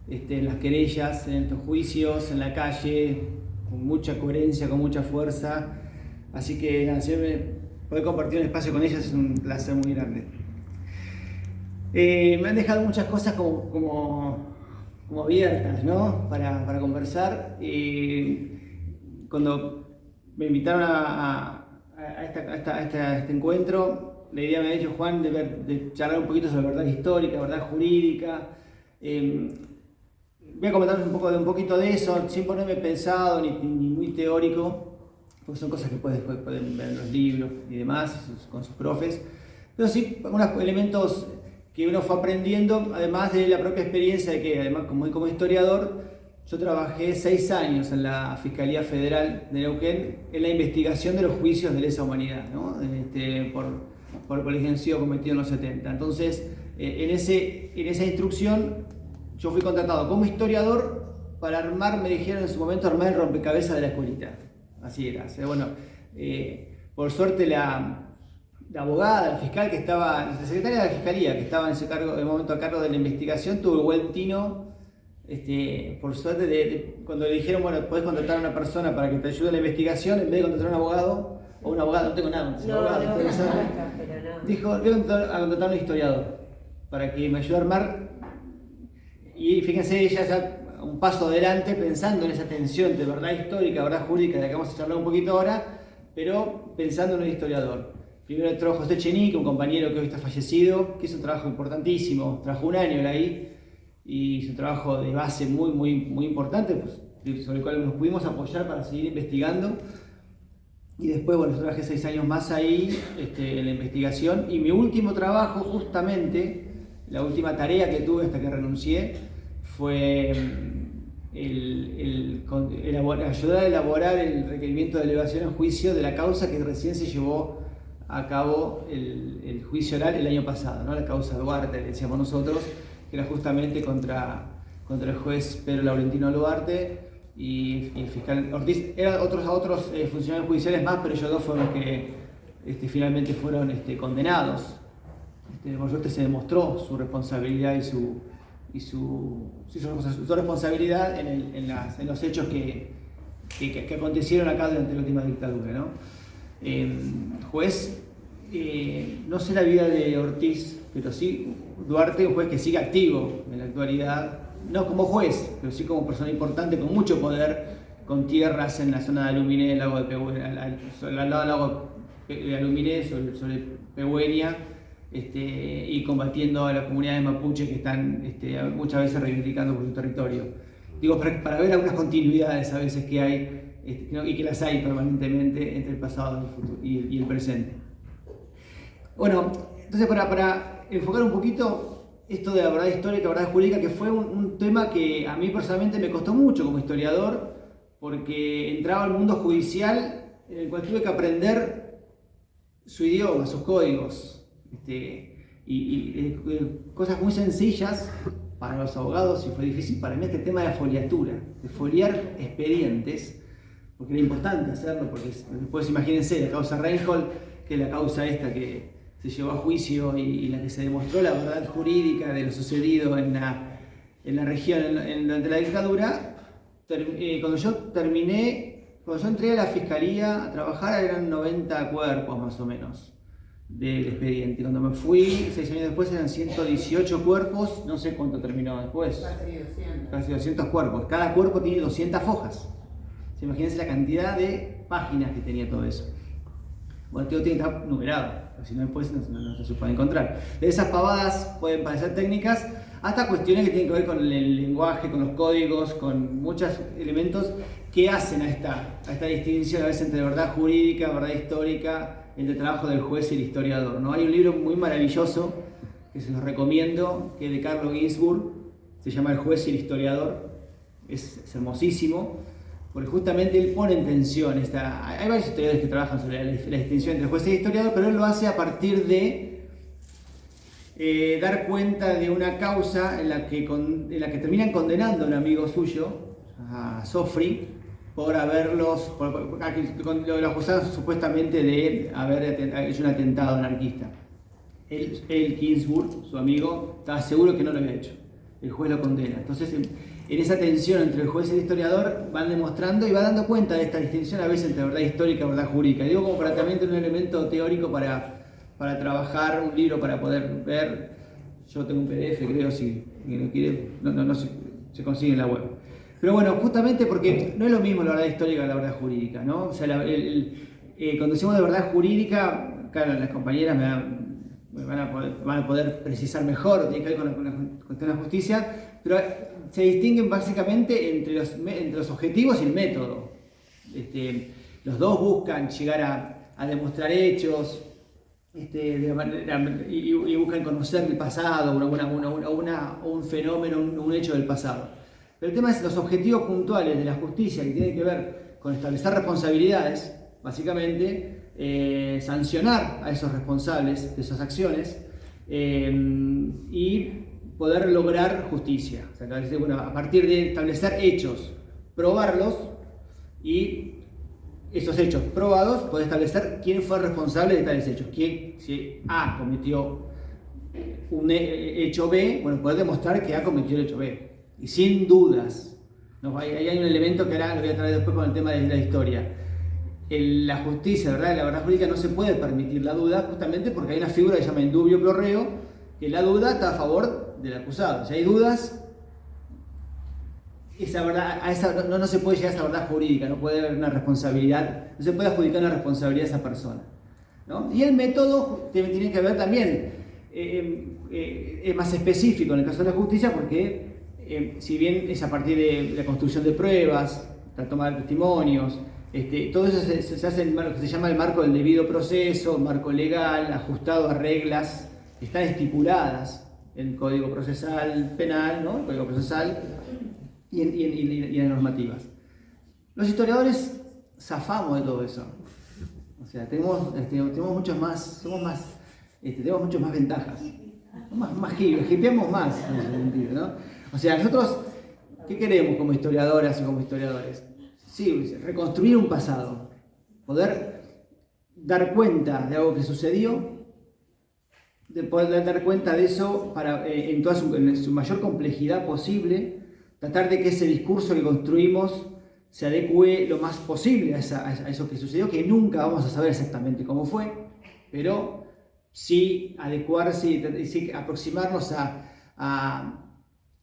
en las querellas, en los juicios, en la calle, con mucha coherencia, con mucha fuerza. Así que nada, siempre poder compartir un espacio con ellas es un placer muy grande. Me han dejado muchas cosas como abiertas, ¿no? Para conversar. Cuando me invitaron a este encuentro, la idea me ha dicho Juan de charlar un poquito sobre verdad histórica, verdad jurídica. Voy a comentar un poquito de eso, sin ponerme pensado ni muy teórico, porque son cosas que después pueden ver en los libros y demás, con sus profes, pero sí algunos elementos que uno fue aprendiendo, además de la propia experiencia de que, además como historiador, yo trabajé 6 años en la Fiscalía Federal de Neuquén en la investigación de los juicios de lesa humanidad, ¿no? por el genocidio cometido en los 70. Entonces, en esa instrucción, yo fui contratado como historiador para armar, me dijeron en su momento, armar el rompecabezas de la escuelita. Así era. O sea, bueno, por suerte la abogada, la fiscal que estaba, la secretaria de la Fiscalía que estaba en ese momento a cargo de la investigación, tuvo el buen tino, por suerte, cuando le dijeron, bueno, podés contratar a una persona para que te ayude en la investigación, en vez de contratar a un abogado, o un abogado, no tengo nada, dijo, voy a contratar a un historiador para que me ayude a armar. Y fíjense, ella ya un paso adelante pensando en esa tensión de verdad histórica, verdad jurídica, de la que vamos a charlar un poquito ahora, pero pensando en un historiador. Primero entró José Chenique, un compañero que hoy está fallecido, que hizo un trabajo importantísimo, trabajó 1 año ahí, y hizo un trabajo de base muy importante, pues, sobre el cual nos pudimos apoyar para seguir investigando. Y después, bueno, yo trabajé 6 años más ahí en la investigación, y mi último trabajo, justamente, la última tarea que tuve hasta que renuncié, fue ayudar a elaborar el requerimiento de elevación en juicio de la causa que recién se llevó a cabo el juicio oral el año pasado, ¿no? La causa Duarte, le decíamos nosotros, que era justamente contra el juez Pedro Laurentino Duarte y el fiscal Ortiz. Eran otros funcionarios judiciales más, pero ellos dos fueron los que finalmente fueron condenados. Por suerte se demostró su responsabilidad y su responsabilidad en los hechos que acontecieron acá durante la última dictadura, ¿no? Juez, no sé la vida de Ortiz, pero sí Duarte, un juez que sigue activo en la actualidad, no como juez, pero sí como persona importante con mucho poder, con tierras en la zona de Aluminé, el lago de Pehuenia, al lado del lago de Aluminé, sobre Pehuenia. Y combatiendo a las comunidades mapuche que están muchas veces reivindicando por su territorio. Digo, para ver algunas continuidades a veces que hay, y que las hay permanentemente entre el pasado y el presente. Bueno, entonces para enfocar un poquito esto de la verdad histórica, la verdad jurídica, que fue un tema que a mí personalmente me costó mucho como historiador, porque entraba al mundo judicial en el cual tuve que aprender su idioma, sus códigos. Y cosas muy sencillas para los abogados, y fue difícil para mí este tema de la foliatura, de foliar expedientes, porque era importante hacerlo, porque después imagínense la causa Reinhold, que es la causa esta que se llevó a juicio y la que se demostró la verdad jurídica de lo sucedido en la región durante la dictadura. Cuando yo terminé Cuando yo entré a la fiscalía a trabajar eran 90 cuerpos más o menos del expediente. Cuando me fui, 6 años después eran 118 cuerpos, no sé cuánto terminó después. Casi 200 cuerpos. Cada cuerpo tiene 200 fojas. Imagínense la cantidad de páginas que tenía todo eso. Bueno, todo tiene que estar numerado, porque si no después no se puede encontrar. De esas pavadas pueden parecer técnicas, hasta cuestiones que tienen que ver con el lenguaje, con los códigos, con muchos elementos que hacen a esta distinción a veces entre verdad jurídica, verdad histórica, entre el trabajo del juez y el historiador, ¿no? Hay un libro muy maravilloso que se los recomiendo, que es de Carlo Ginzburg, se llama El juez y el historiador, es hermosísimo, porque justamente él pone en tensión hay varios historiadores que trabajan sobre la distinción entre juez y historiador, pero él lo hace a partir de dar cuenta de una causa en la que terminan condenando a un amigo suyo, a Sofri, por lo acusaron supuestamente de haber hecho un atentado anarquista. Él, Ginzburg, su amigo, estaba seguro que no lo había hecho. El juez lo condena. Entonces, en esa tensión entre el juez y el historiador van demostrando y va dando cuenta de esta distinción a veces entre verdad histórica y verdad jurídica. Digo como para también tener un elemento teórico para trabajar, un libro para poder ver. Yo tengo un PDF, creo, si no quiere, se consigue en la web. Pero bueno, justamente porque no es lo mismo la verdad histórica que la verdad jurídica, ¿no? O sea, cuando decimos de verdad jurídica, claro, las compañeras van a poder precisar mejor, tiene que ver con la cuestión de la justicia, pero se distinguen básicamente entre los objetivos y el método. Los dos buscan llegar a demostrar hechos, y buscan conocer el pasado, un fenómeno, un hecho del pasado. Pero el tema es los objetivos puntuales de la justicia, que tienen que ver con establecer responsabilidades, básicamente, sancionar a esos responsables de esas acciones y poder lograr justicia. O sea, a partir de establecer hechos, probarlos y esos hechos probados, poder establecer quién fue el responsable de tales hechos. Si A cometió un hecho B, bueno, poder demostrar que A cometió el hecho B. Y sin dudas. Ahí hay un elemento que ahora lo voy a traer después con el tema de la historia. La justicia, ¿verdad? La verdad jurídica no se puede permitir la duda, justamente porque hay una figura que se llama indubio pro reo, que la duda está a favor del acusado. Si hay dudas, esa verdad, no se puede llegar a esa verdad jurídica, no puede haber una responsabilidad, no se puede adjudicar una responsabilidad a esa persona, ¿no? Y el método tiene que ver también, es más específico en el caso de la justicia, porque si bien es a partir de la construcción de pruebas, la toma de testimonios, todo eso se hace en lo que se llama el marco del debido proceso, marco legal, ajustado a reglas que están estipuladas en el Código Procesal Penal, ¿no? El Código Procesal y en las normativas. Los historiadores zafamos de todo eso. O sea, tenemos muchas más, tenemos muchas más ventajas. Más hipeamos más en ese sentido, ¿no? O sea, nosotros, ¿qué queremos como historiadoras y como historiadores? Sí, reconstruir un pasado, poder dar cuenta de algo que sucedió, de poder dar cuenta de eso en su mayor complejidad posible, tratar de que ese discurso que construimos se adecue lo más posible a eso que sucedió, que nunca vamos a saber exactamente cómo fue, pero sí adecuarse y sí aproximarnos a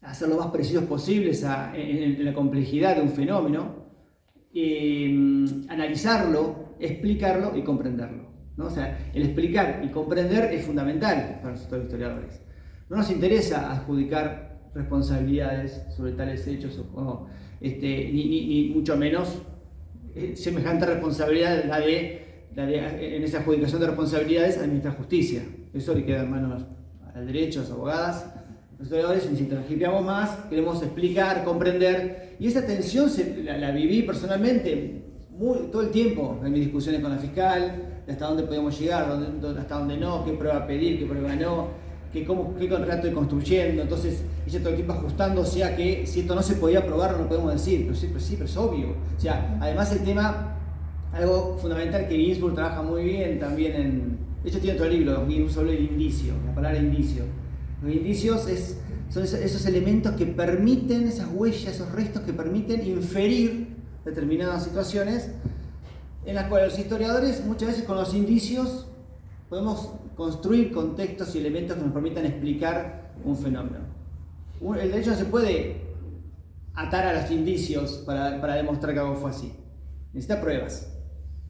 hacer lo más precisos posibles en la complejidad de un fenómeno, analizarlo, explicarlo y comprenderlo, ¿no? O sea, el explicar y comprender es fundamental para nosotros historiadores. No nos interesa adjudicar responsabilidades sobre tales hechos ni mucho menos semejante responsabilidad en esa adjudicación de responsabilidades administrar justicia. Eso le queda en manos al derecho, a las abogadas. Los historiadores, si hipeamos más, queremos explicar, comprender, y esa tensión la viví personalmente todo el tiempo en mis discusiones con la fiscal, de hasta dónde podemos llegar, hasta dónde no, qué prueba pedir, qué prueba no, qué contrato estoy construyendo. Entonces ella todo el tiempo ajustándose a que si esto no se podía probar no lo podemos decir, pero es obvio. O sea, además el tema, algo fundamental que Ginzburg trabaja muy bien también de hecho tiene otro libro, Ginzburg, sobre el indicio, la palabra indicio. Los indicios son esos elementos que permiten, esas huellas, esos restos que permiten inferir determinadas situaciones en las cuales los historiadores muchas veces con los indicios podemos construir contextos y elementos que nos permitan explicar un fenómeno. El derecho no se puede atar a los indicios para demostrar que algo fue así. Necesita pruebas.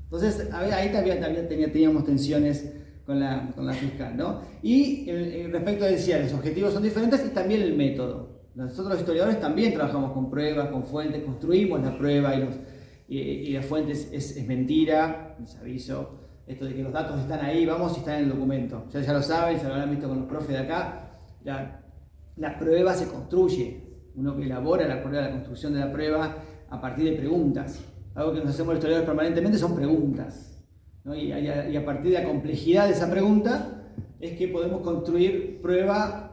Entonces, ahí también teníamos tensiones con la fiscal, ¿no? Y respecto a decir, los objetivos son diferentes y también el método. Nosotros los historiadores también trabajamos con pruebas, con fuentes, construimos la prueba y las fuentes es mentira, les aviso. Esto de que los datos están ahí, vamos y están en el documento. Ya lo saben, ya lo habrán visto con los profes de acá. La prueba se construye. Uno que elabora la construcción de la prueba a partir de preguntas. Algo que nos hacemos los historiadores permanentemente son preguntas, ¿no? Y a partir de la complejidad de esa pregunta es que podemos construir prueba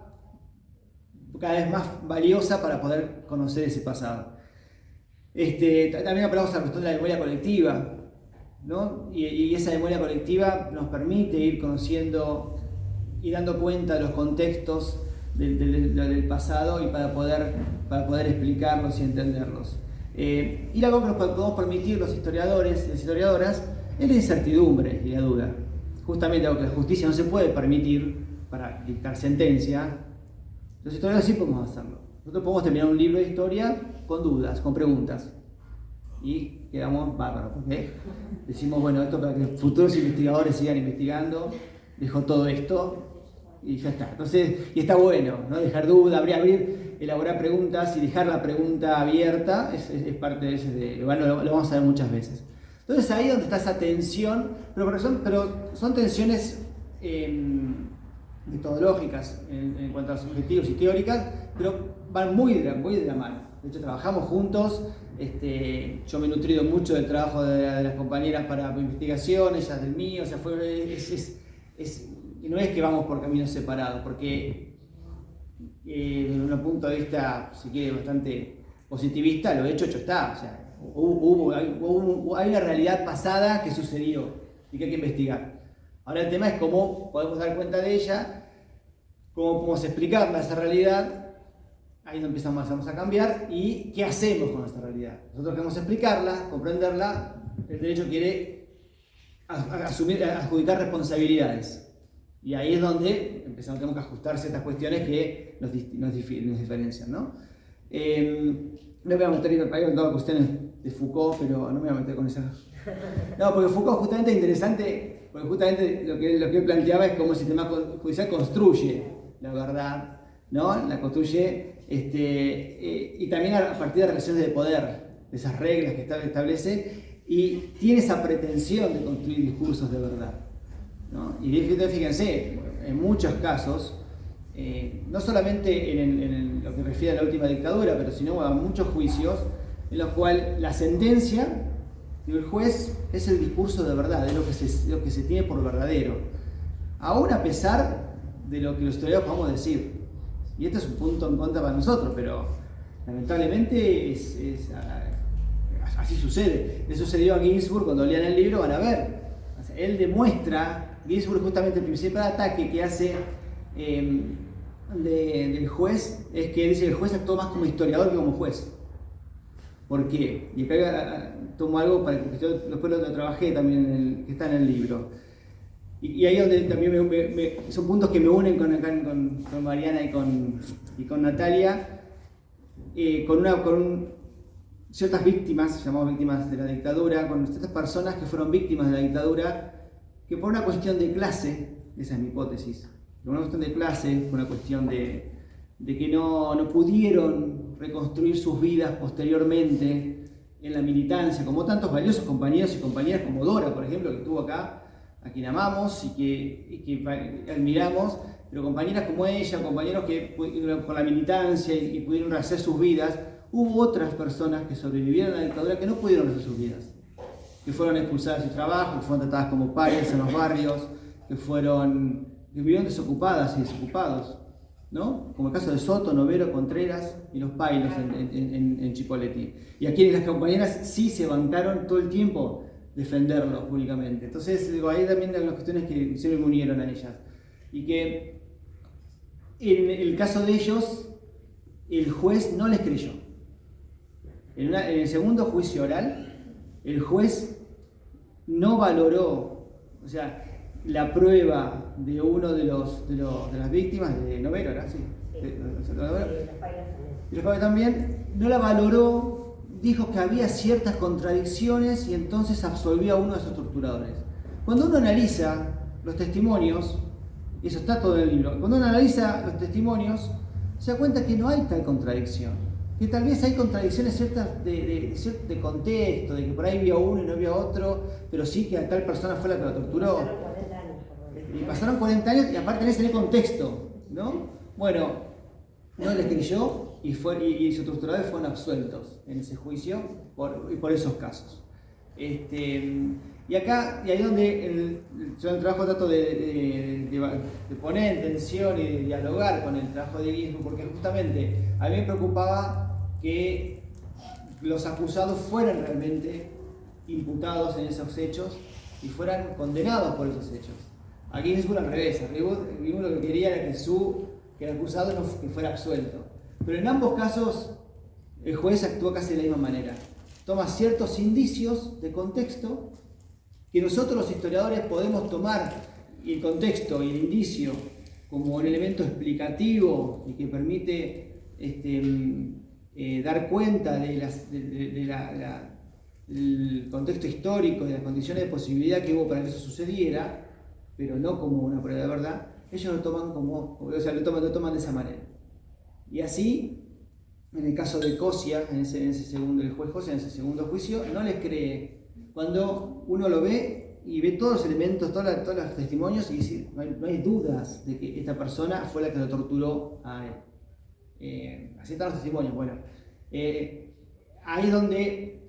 cada vez más valiosa para poder conocer ese pasado. También hablamos de la cuestión de la memoria colectiva, ¿no? Y esa memoria colectiva nos permite ir conociendo y dando cuenta de los contextos del pasado y para poder explicarlos y entenderlos. Y algo que nos podemos permitir los historiadores y las historiadoras es la incertidumbre y la duda. Justamente algo que la justicia no se puede permitir para dictar sentencia, los historiadores sí podemos hacerlo. Nosotros podemos terminar un libro de historia con dudas, con preguntas. Y quedamos bárbaros, porque decimos, bueno, esto para que futuros investigadores sigan investigando, dejo todo esto y ya está. Entonces, y está bueno, ¿no? Dejar duda, abrir, elaborar preguntas y dejar la pregunta abierta es parte de ese, lo vamos a ver muchas veces. Entonces ahí donde está esa tensión, pero son tensiones metodológicas en cuanto a los objetivos y teóricas, pero van muy de la mano. De hecho, trabajamos juntos. Yo me he nutrido mucho del trabajo de las compañeras para investigación, ellas del mío. O sea, no es que vamos por caminos separados, porque desde un punto de vista, si quiere, bastante positivista, lo hecho está. O sea, hay una realidad pasada que sucedió y que hay que investigar. Ahora el tema es cómo podemos dar cuenta de ella, cómo podemos explicarla esa realidad. Ahí nos empezamos a cambiar y qué hacemos con esta realidad. Nosotros queremos explicarla, comprenderla, el derecho quiere adjudicar responsabilidades. Y ahí es donde tenemos que ajustar ciertas cuestiones que nos diferencian, ¿no? No me voy a meter en todas las cuestiones de Foucault, pero no me voy a meter con esa. No, porque Foucault justamente es interesante, porque justamente lo que él planteaba es cómo el sistema judicial construye la verdad, ¿no? La construye y también a partir de relaciones de poder, de esas reglas que establece, y tiene esa pretensión de construir discursos de verdad, ¿no? Y fíjense, en muchos casos, no solamente en lo que refiere a la última dictadura, pero sino a muchos juicios en los cuales la sentencia del juez es el discurso de verdad, es lo que se tiene por verdadero, aún a pesar de lo que los historiadores podamos decir. Y este es un punto en contra para nosotros, pero lamentablemente así sucede. Le sucedió a Ginsburg cuando lean el libro, van a ver. O sea, él demuestra, Ginsburg justamente el principal ataque que hace del juez es que dice que el juez actuó más como historiador que como juez. ¿Por qué? Y acá tomo algo para que yo después lo trabajé también, que está en el libro. Y ahí donde también son puntos que me unen con Mariana y con Natalia, con ciertas víctimas, llamamos víctimas de la dictadura, con ciertas personas que fueron víctimas de la dictadura, que por una cuestión de clase, esa es mi hipótesis, por una cuestión de clase, por una cuestión de que no pudieron reconstruir sus vidas posteriormente en la militancia, como tantos valiosos compañeros y compañeras como Dora, por ejemplo, que estuvo acá, a quien amamos y que admiramos, pero compañeras como ella, compañeros que con la militancia y pudieron rehacer sus vidas, hubo otras personas que sobrevivieron a la dictadura que no pudieron rehacer sus vidas, que fueron expulsadas de su trabajo, que fueron tratadas como parias en los barrios, que vivieron desocupadas y desocupados, ¿no? Como el caso de Soto, Novero, Contreras y los Pailos en Chipoleti. Y a quienes las compañeras sí se bancaron todo el tiempo defenderlos públicamente. Entonces, ahí también hay unas cuestiones que siempre me unieron a ellas. Y que en el caso de ellos, el juez no les creyó. En el segundo juicio oral, el juez no valoró, o sea, la prueba de uno de las víctimas, de Novero, ¿verdad? Sí. De Novero. Y los padres también, no la valoró, dijo que había ciertas contradicciones y entonces absolvió a uno de esos torturadores. Cuando uno analiza los testimonios, y eso está todo en el libro, cuando uno analiza los testimonios, se da cuenta que no hay tal contradicción. Que tal vez hay contradicciones ciertas de contexto, de que por ahí vio uno y no vio otro, pero sí que a tal persona fue la que lo torturó. Y pasaron 40 años y aparte tenés el contexto, ¿no? Bueno, no les creyó y sus torturadores fueron absueltos en ese juicio por esos casos. Y acá, y ahí donde yo en el trabajo trato de poner en tensión y de dialogar con el trabajo de Guillermo, porque justamente a mí me preocupaba que los acusados fueran realmente imputados en esos hechos y fueran condenados por esos hechos. Aquí es al revés, Guillermo lo que quería era que el acusado que fuera absuelto. Pero en ambos casos el juez actúa casi de la misma manera. Toma ciertos indicios de contexto que nosotros los historiadores podemos tomar el contexto y el indicio como un elemento explicativo y que permite dar cuenta del contexto histórico, de las condiciones de posibilidad que hubo para que eso sucediera, pero no como una prueba de verdad. Ellos lo toman lo toman de esa manera. Y así, en el caso de Cosia, el juez Cosia en ese segundo juicio, no les cree. Cuando uno lo ve y ve todos los elementos, todos los testimonios, y dice, no hay dudas de que esta persona fue la que lo torturó a él. Así están los testimonios. Bueno, ahí es donde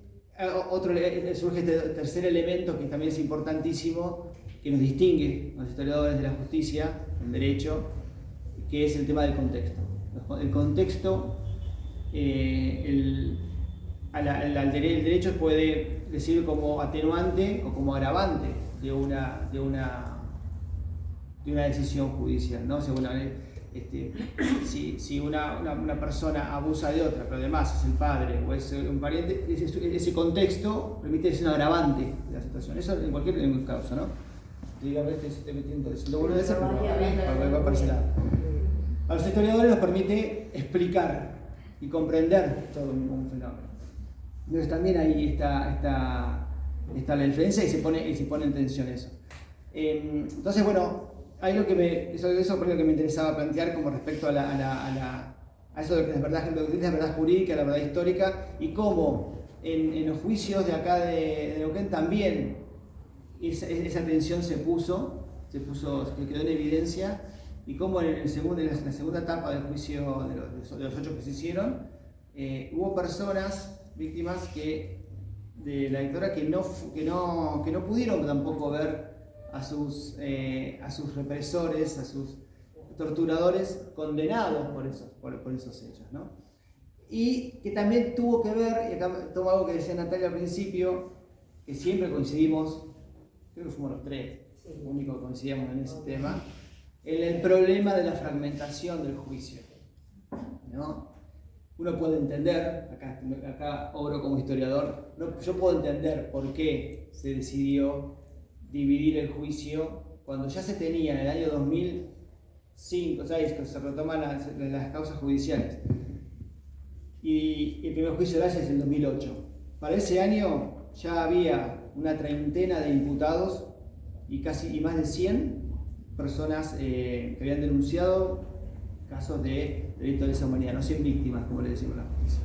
surge este tercer elemento que también es importantísimo, que nos distingue a los historiadores de la justicia, el derecho, que es el tema del contexto. El contexto, el derecho puede decir como atenuante o como agravante de una decisión judicial, ¿no? Según si una persona abusa de otra, pero además es el padre o es un pariente, ese contexto permite ser un agravante de la situación. Eso en cualquier caso, ¿no? Dígame que se esté metiendo diciendo uno de esos, pero va para ese lado. A los historiadores nos permite explicar y comprender todo un fenómeno. Entonces también ahí está la diferencia y se pone en tensión eso. Entonces, bueno, hay eso fue lo que me interesaba plantear como respecto a eso de la verdad jurídica, la verdad histórica, y cómo en los juicios de acá de Neuquén también esa tensión se quedó en evidencia, y cómo en la segunda etapa del juicio de los 8 que se hicieron, hubo personas, víctimas de la dictadura que no pudieron tampoco ver a sus represores, a sus torturadores condenados por esos hechos, ¿no? Y que también tuvo que ver, y acá tomo algo que decía Natalia al principio, que siempre coincidimos, creo que fuimos los tres, únicos que coincidíamos en ese tema, en el problema de la fragmentación del juicio, ¿no? Uno puede entender, acá obro como historiador, yo puedo entender por qué se decidió dividir el juicio cuando ya se tenía en el año 2005, 2006, que se retoman las causas judiciales. Y el primer juicio oral es el 2008. Para ese año ya había una treintena de imputados y más de 100 personas que habían denunciado casos de delito de lesa humanidad, no 100 víctimas, como le decimos a la justicia.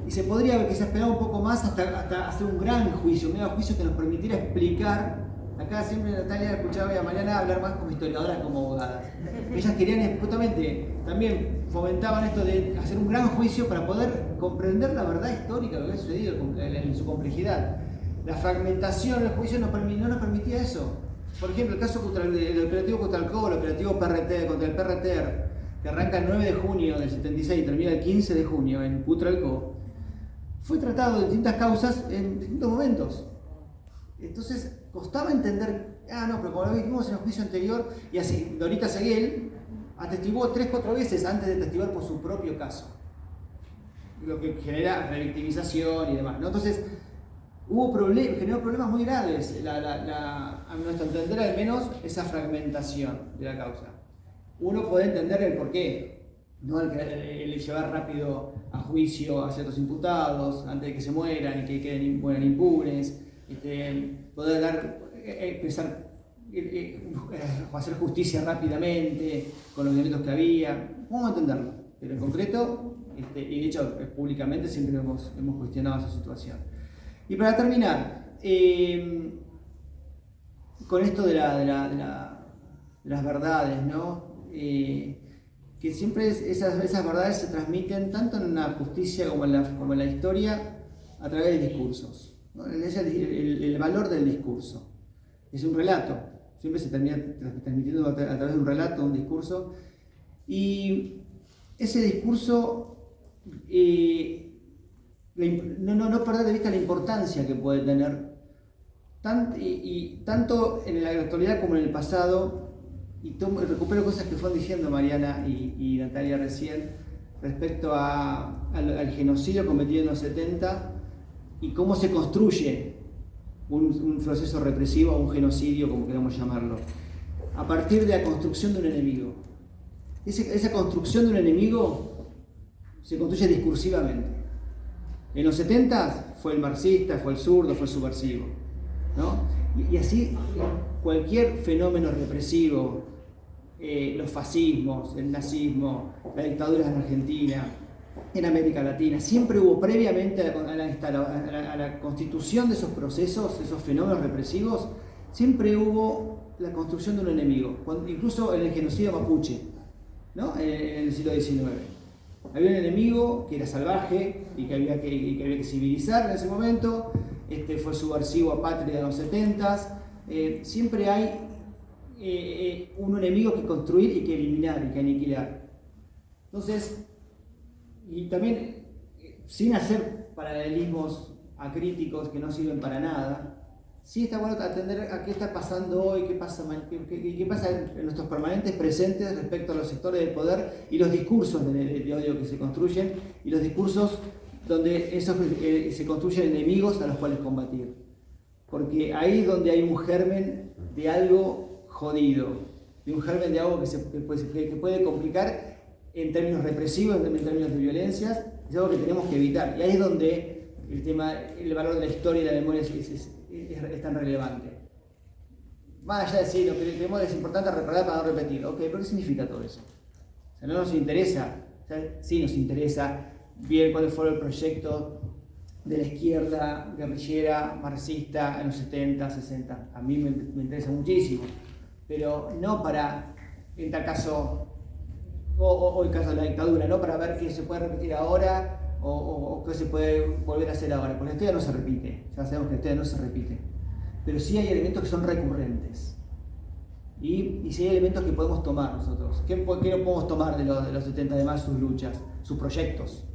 Y se podría haber quizás esperado un poco más hasta hacer un gran juicio que nos permitiera explicar. Acá siempre Natalia escuchaba a Mariana hablar más como historiadoras, como abogadas. Ellas querían justamente, también fomentaban esto de hacer un gran juicio para poder comprender la verdad histórica de lo que ha sucedido en su complejidad. La fragmentación del juicio no nos permitía eso. Por ejemplo, el caso del operativo Cutralcó, el operativo PRT contra el PRT, que arranca el 9 de junio del 76 y termina el 15 de junio en Cutralcó, fue tratado de distintas causas en distintos momentos. Entonces, costaba entender, pero como lo vimos en el juicio anterior, y así, Dorita Seguel atestiguó 3-4 veces antes de testiguar por su propio caso. lo que genera revictimización y demás, ¿no? Entonces, generó problemas muy graves, a nuestro entender al menos, esa fragmentación de la causa. Uno puede entender el porqué, ¿no? El llevar rápido a juicio a ciertos imputados antes de que se mueran y que mueran impunes, poder hacer justicia rápidamente con los delitos que había. Vamos a entenderlo, pero en concreto, y de hecho públicamente siempre hemos cuestionado esa situación. Y para terminar, con esto de las verdades, ¿no? Que siempre esas verdades se transmiten tanto en la justicia como en la historia a través de discursos, ¿no? Es el valor del discurso. Es un relato, siempre se termina transmitiendo a través de un relato, un discurso, y ese discurso, no perder de vista la importancia que puede tener, tanto en la actualidad como en el pasado. Y recupero cosas que fueron diciendo Mariana y Natalia recién respecto al genocidio cometido en los 70 y cómo se construye un proceso represivo, un genocidio, como queramos llamarlo, a partir de la construcción de un enemigo. Esa construcción de un enemigo se construye discursivamente. En los 70 fue el marxista, fue el zurdo, fue el subversivo, ¿no? Y así cualquier fenómeno represivo, los fascismos, el nazismo, las dictaduras en Argentina, en América Latina, siempre hubo previamente a la constitución de esos procesos, esos fenómenos represivos, siempre hubo la construcción de un enemigo, incluso en el genocidio mapuche, ¿no? En el siglo XIX. Había un enemigo que era salvaje y que había que civilizar en ese momento. Fue subversivo apátrida en los 70s. Siempre hay un enemigo que construir y que eliminar y que aniquilar. Entonces, y también sin hacer paralelismos acríticos que no sirven para nada, sí está bueno atender a qué está pasando hoy, qué pasa en nuestros permanentes presentes respecto a los sectores de poder y los discursos de odio que se construyen y los discursos donde se construyen enemigos a los cuales combatir. Porque ahí es donde hay un germen de algo jodido, de un germen de algo que puede complicar en términos represivos, en términos de violencias, es algo que tenemos que evitar. Y ahí es donde el valor de la historia y la memoria es tan relevante. Más allá de decir, lo que creemos es importante recordar para no repetir. Ok, pero ¿qué significa todo eso? O sea, no nos interesa, o sea, sí nos interesa ver cuáles fueron el proyecto de la izquierda guerrillera marxista en los 70, 60. A mí me interesa muchísimo, pero no para, en tal caso, o el caso de la dictadura, no para ver qué se puede repetir ahora o qué se puede volver a hacer ahora, porque la historia no se repite, ya sabemos que la historia no se repite, pero sí hay elementos que son recurrentes. Y si hay elementos que podemos tomar nosotros. ¿Qué no podemos tomar de los 70 además? Sus luchas, sus proyectos.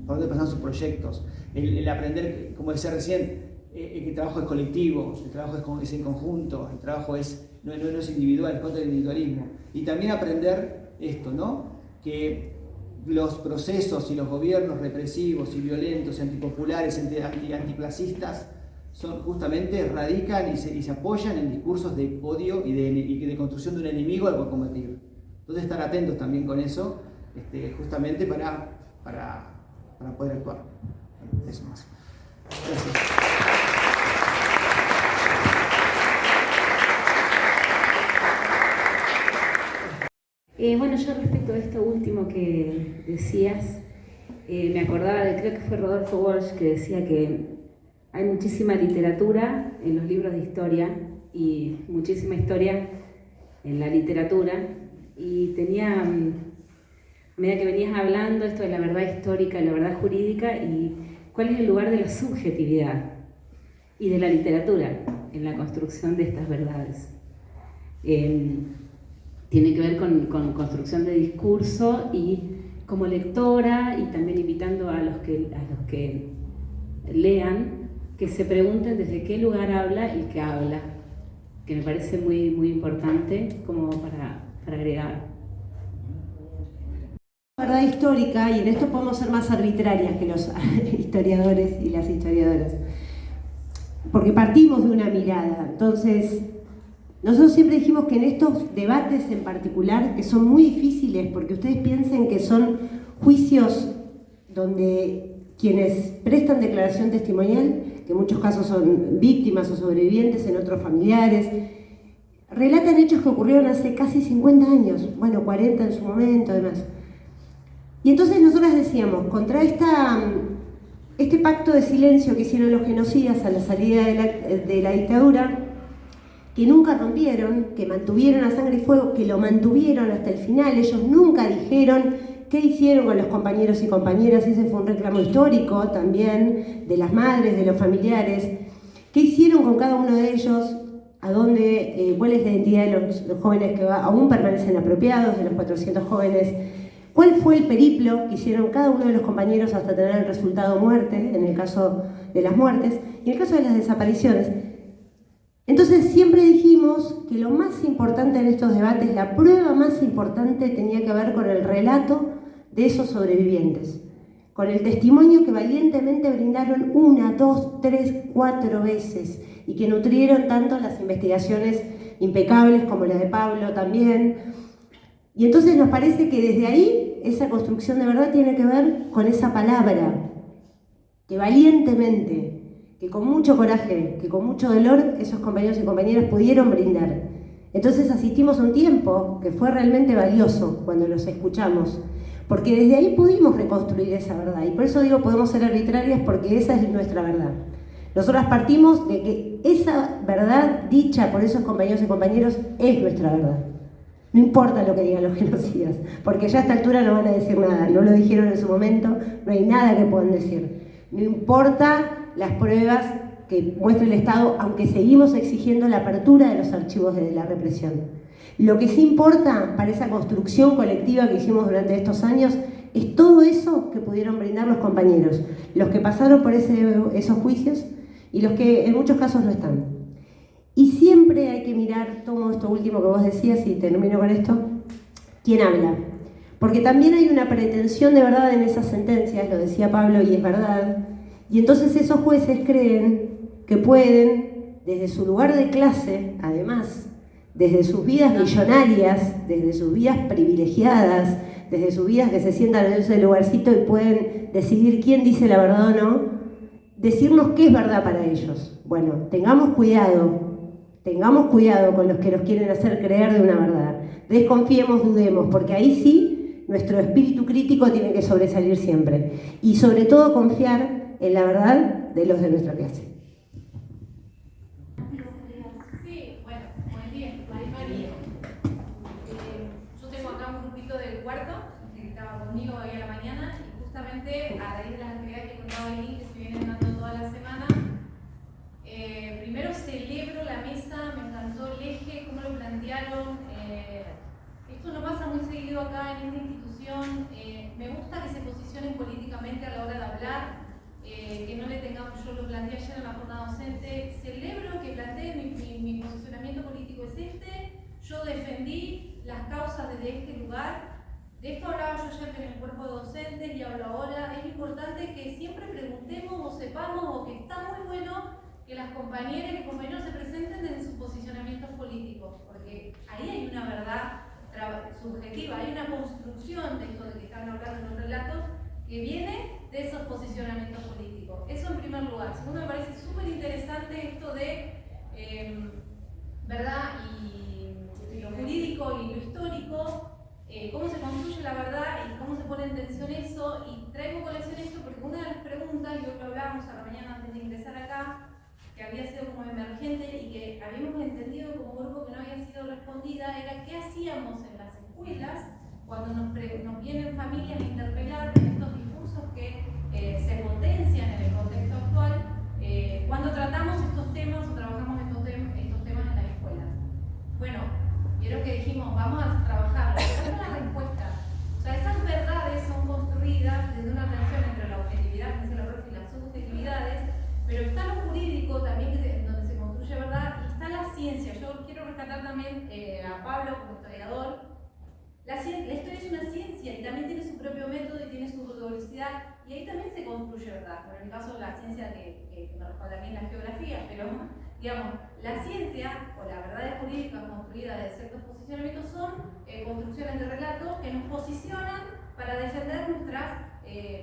¿Por dónde pasan sus proyectos? El aprender, como decía recién, que el trabajo es colectivo, el trabajo es en conjunto, el trabajo no es individual, es contra el individualismo. Y también aprender esto, ¿no? Que los procesos y los gobiernos represivos y violentos y antipopulares, anticlasistas, radican y se apoyan en discursos de odio y de construcción de un enemigo al cual combatir. Entonces estar atentos también con eso, justamente para poder actuar. Eso más. Gracias. Bueno, yo respecto a esto último que decías, me acordaba creo que fue Rodolfo Walsh que decía que hay muchísima literatura en los libros de historia y muchísima historia en la literatura, y tenía, a medida que venías hablando esto de la verdad histórica y la verdad jurídica, y cuál es el lugar de la subjetividad y de la literatura en la construcción de estas verdades. Tiene que ver con construcción de discurso, y como lectora, y también invitando a los que lean, que se pregunten desde qué lugar habla el que habla, que me parece muy, muy importante como para agregar. Verdad histórica, y en esto podemos ser más arbitrarias que los historiadores y las historiadoras, porque partimos de una mirada. Entonces, nosotros siempre dijimos que en estos debates en particular, que son muy difíciles, porque ustedes piensen que son juicios donde quienes prestan declaración testimonial, que en muchos casos son víctimas o sobrevivientes, en otros familiares, relatan hechos que ocurrieron hace casi 50 años, bueno, 40 en su momento, además. Y entonces nosotras decíamos, contra este pacto de silencio que hicieron los genocidas a la salida de la dictadura, que nunca rompieron, que mantuvieron a sangre y fuego, que lo mantuvieron hasta el final, ellos nunca dijeron qué hicieron con los compañeros y compañeras, ese fue un reclamo histórico también, de las madres, de los familiares, qué hicieron con cada uno de ellos, a dónde, cuál es la identidad de los jóvenes que aún permanecen apropiados, de los 400 jóvenes, cuál fue el periplo que hicieron cada uno de los compañeros hasta tener el resultado muerte, en el caso de las muertes, y en el caso de las desapariciones. Entonces siempre dijimos que lo más importante en estos debates, la prueba más importante tenía que ver con el relato de esos sobrevivientes, con el testimonio que valientemente brindaron 1, 2, 3, 4 veces y que nutrieron tanto las investigaciones impecables como la de Pablo también. Y entonces nos parece que desde ahí esa construcción de verdad tiene que ver con esa palabra que valientemente, que con mucho coraje, que con mucho dolor esos compañeros y compañeras pudieron brindar. Entonces asistimos a un tiempo que fue realmente valioso cuando los escuchamos, porque desde ahí pudimos reconstruir esa verdad, y por eso digo podemos ser arbitrarias, porque esa es nuestra verdad. Nosotras partimos de que esa verdad dicha por esos compañeros y compañeros es nuestra verdad. No importa lo que digan los genocidas, porque ya a esta altura no van a decir nada, no lo dijeron en su momento, no hay nada que puedan decir. No importa las pruebas que muestre el Estado, aunque seguimos exigiendo la apertura de los archivos de la represión. Lo que sí importa para esa construcción colectiva que hicimos durante estos años es todo eso que pudieron brindar los compañeros, los que pasaron por esos juicios y los que en muchos casos no están. Y siempre hay que mirar, tomo esto último que vos decías y termino con esto, ¿quién habla? Porque también hay una pretensión de verdad en esas sentencias, lo decía Pablo y es verdad, y entonces esos jueces creen que pueden, desde su lugar de clase, además, desde sus vidas millonarias, desde sus vidas privilegiadas, desde sus vidas que se sientan en ese lugarcito y pueden decidir quién dice la verdad o no, decirnos qué es verdad para ellos. Bueno, tengamos cuidado con los que nos quieren hacer creer de una verdad. Desconfiemos, dudemos, porque ahí sí nuestro espíritu crítico tiene que sobresalir siempre. Y sobre todo confiar en la verdad de los de nuestra clase. Sí, bueno, muy bien, María. Yo tengo acá un grupito del cuarto que estaba conmigo hoy a la mañana y justamente a raíz de las actividades que contaba ahí, que se vienen dando toda la semana, primero celebro la mesa, me encantó el eje, cómo lo plantearon. Esto no pasa muy seguido acá en esta institución. Me gusta que se posicionen políticamente a la hora de hablar, que no le tengamos, yo lo planteé ayer en la jornada docente, celebro que planteen mi posicionamiento político es este, yo defendí las causas desde este lugar. De esto hablaba yo ayer en el cuerpo de docentes y hablo ahora. Es importante que siempre preguntemos o sepamos, o que está muy bueno que las compañeras y compañeros se presenten desde sus posicionamientos políticos, porque ahí hay una verdad subjetiva, hay una construcción de esto de que están hablando en los relatos que viene de esos posicionamientos políticos. Eso en primer lugar. Segundo, me parece súper interesante esto de verdad y lo jurídico y lo histórico, cómo se construye la verdad y cómo se pone en tensión eso. Y traigo colación esto porque una de las preguntas, y hoy lo hablábamos a la mañana antes de ingresar acá, que había sido como emergente y que habíamos entendido como grupo que no había sido respondida, era qué hacíamos en las escuelas cuando nos vienen familias a interpelar en estos discursos que se potencian en el contexto actual, cuando tratamos estos temas o trabajamos estos temas en las escuelas. Bueno, vieron que dijimos, vamos a trabajarlo. Esa es la respuesta. O sea, esas verdades son construidas desde una tensión entre la objetividad, que dice la profe, y las subjetividades, pero está lo jurídico también, donde se construye verdad, y está la ciencia. Yo quiero rescatar también a Pablo como historiador. La historia es una ciencia y también tiene su propia propio método y tiene su diversidad, y ahí también se construye verdad. Bueno, en mi caso la ciencia que me responde a mí la geografía, pero digamos, la ciencia o las verdades jurídicas construidas de ciertos posicionamientos son construcciones de relato que nos posicionan para defender nuestras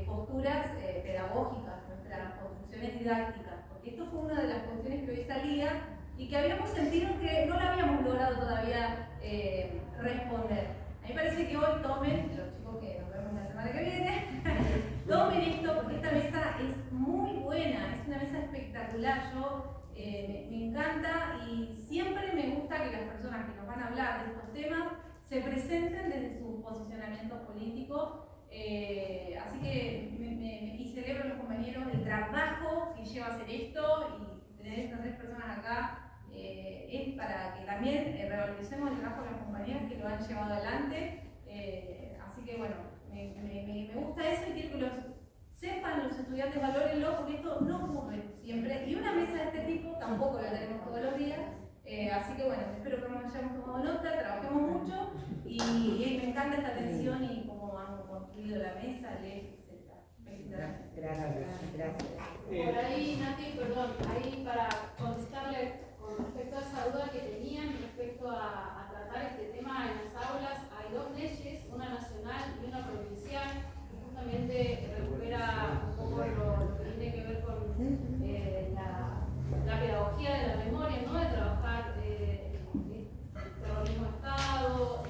posturas pedagógicas, nuestras construcciones didácticas, porque esto fue una de las cuestiones que hoy salía y que habíamos sentido que no la habíamos logrado todavía responder. A mí me parece que hoy tomen, los chicos que nos vemos la semana que viene, tomen esto porque esta mesa es muy buena, es una mesa espectacular. Yo me encanta y siempre me gusta que las personas que nos van a hablar de estos temas se presenten desde su posicionamiento político. Así que y celebro a los compañeros el trabajo que lleva a hacer esto y tener estas 3 personas acá. Es para que también revaloricemos el trabajo de los compañeros que lo han llevado adelante. Así que bueno, me gusta eso y quiero que sepan los estudiantes, valórenlo, porque esto no ocurre siempre. Y una mesa de este tipo tampoco la tenemos todos los días. Así que bueno, espero que nos hayamos tomado nota, trabajemos mucho y me encanta esta atención y cómo han construido la mesa, etc. Gracias. Por ahí, Nati, perdón, ahí para contestarle con respecto a esa duda que tenían respecto a tratar este tema en las aulas, hay 2 leyes, una nacional y una provincial, que justamente recupera un poco lo que tiene que ver con la pedagogía de la memoria, ¿no? De trabajar el terrorismo de Estado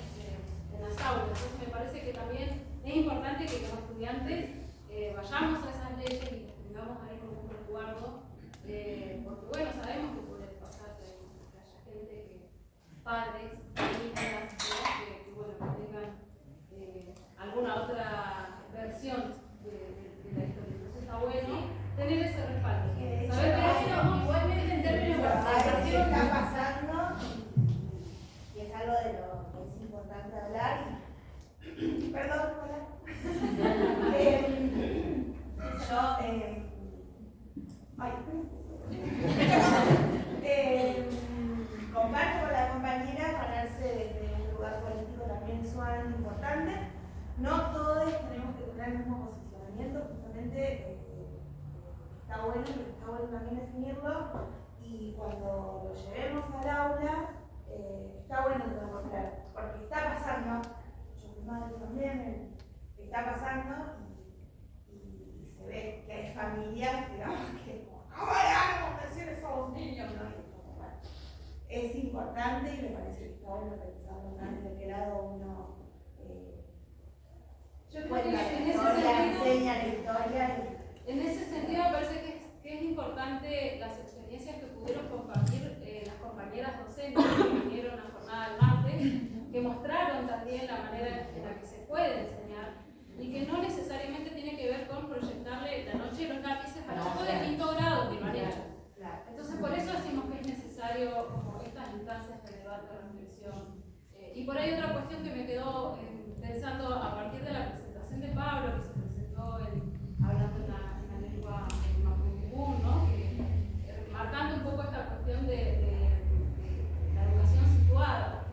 en las aulas. Entonces me parece que también es importante que como estudiantes vayamos a esas leyes y las tengamos ahí como un resguardo, porque bueno, sabemos que puede pasar que haya gente padres, familias, que bueno, que tengan alguna otra versión de la historia. Entonces está bueno tener ese respaldo. Igualmente en términos de participación está pasando y es algo de lo que es importante hablar. Perdón, hola. Comparto con la compañera pararse desde un lugar político también es sumamente importante. No todos tenemos que tener el mismo posicionamiento, justamente está bueno también definirlo y cuando lo llevemos al aula está bueno tenerlo claro, porque está pasando, yo fui madre también, está pasando y se ve que hay familias, digamos, que ¿cómo le dan conversiones a los niños? ¿No? Es importante y me parece que está bueno pensando más de qué lado uno Yo creo cuenta que la historia, enseña la historia. En ese sentido me parece que es importante las experiencias que pudieron compartir las compañeras docentes que vinieron a la jornada del martes, que mostraron también la manera en la que se puede enseñar y que no necesariamente tiene que ver con proyectarle la noche de los lápices a los chicos de 5º grado que lo han hecho. Entonces por eso decimos que es necesario como estas instancias de debate, de reflexión. Y por ahí otra cuestión que me quedó pensando a partir de la presentación de Pablo, que se presentó hablando en la lengua mapudungún, ¿no? Marcando un poco esta cuestión de la educación situada.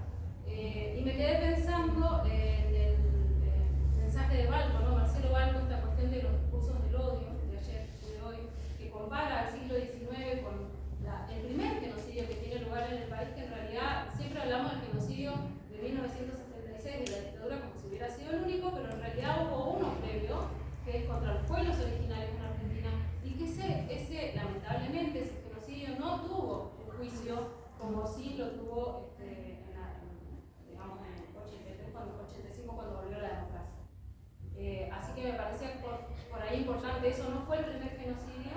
Y me quedé pensando en el mensaje de Balco, ¿no? Marcelo Balco, esta cuestión de los discursos del odio de ayer y de hoy, que compara el siglo XIX con el primer genocidio que tiene lugar en el país, que en realidad siempre hablamos del genocidio de 1976 de la dictadura como si hubiera sido el único, pero en realidad hubo uno previo, que es contra los pueblos originarios en Argentina, y que ese lamentablemente, ese genocidio no tuvo un juicio como sí lo tuvo digamos, en el 85 cuando volvió la democracia. Así que me parecía por ahí importante, eso no fue el primer genocidio,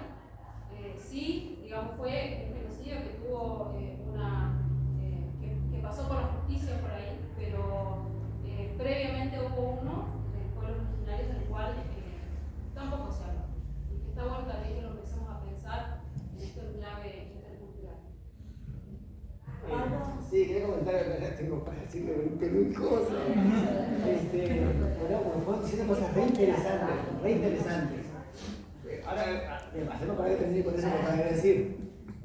sí, digamos, fue un genocidio que tuvo que pasó por la justicia por ahí, pero previamente hubo uno de pueblos originarios en el cual tampoco se habla. Y que está bueno también que lo empecemos a pensar en esto en clave intercultural. Sí, quería comentar que tengo para decirle 20.000 cosas. Bueno, como fueron diciendo cosas re interesantes. Ahora, hacemos para que termine con eso que acabas de decir.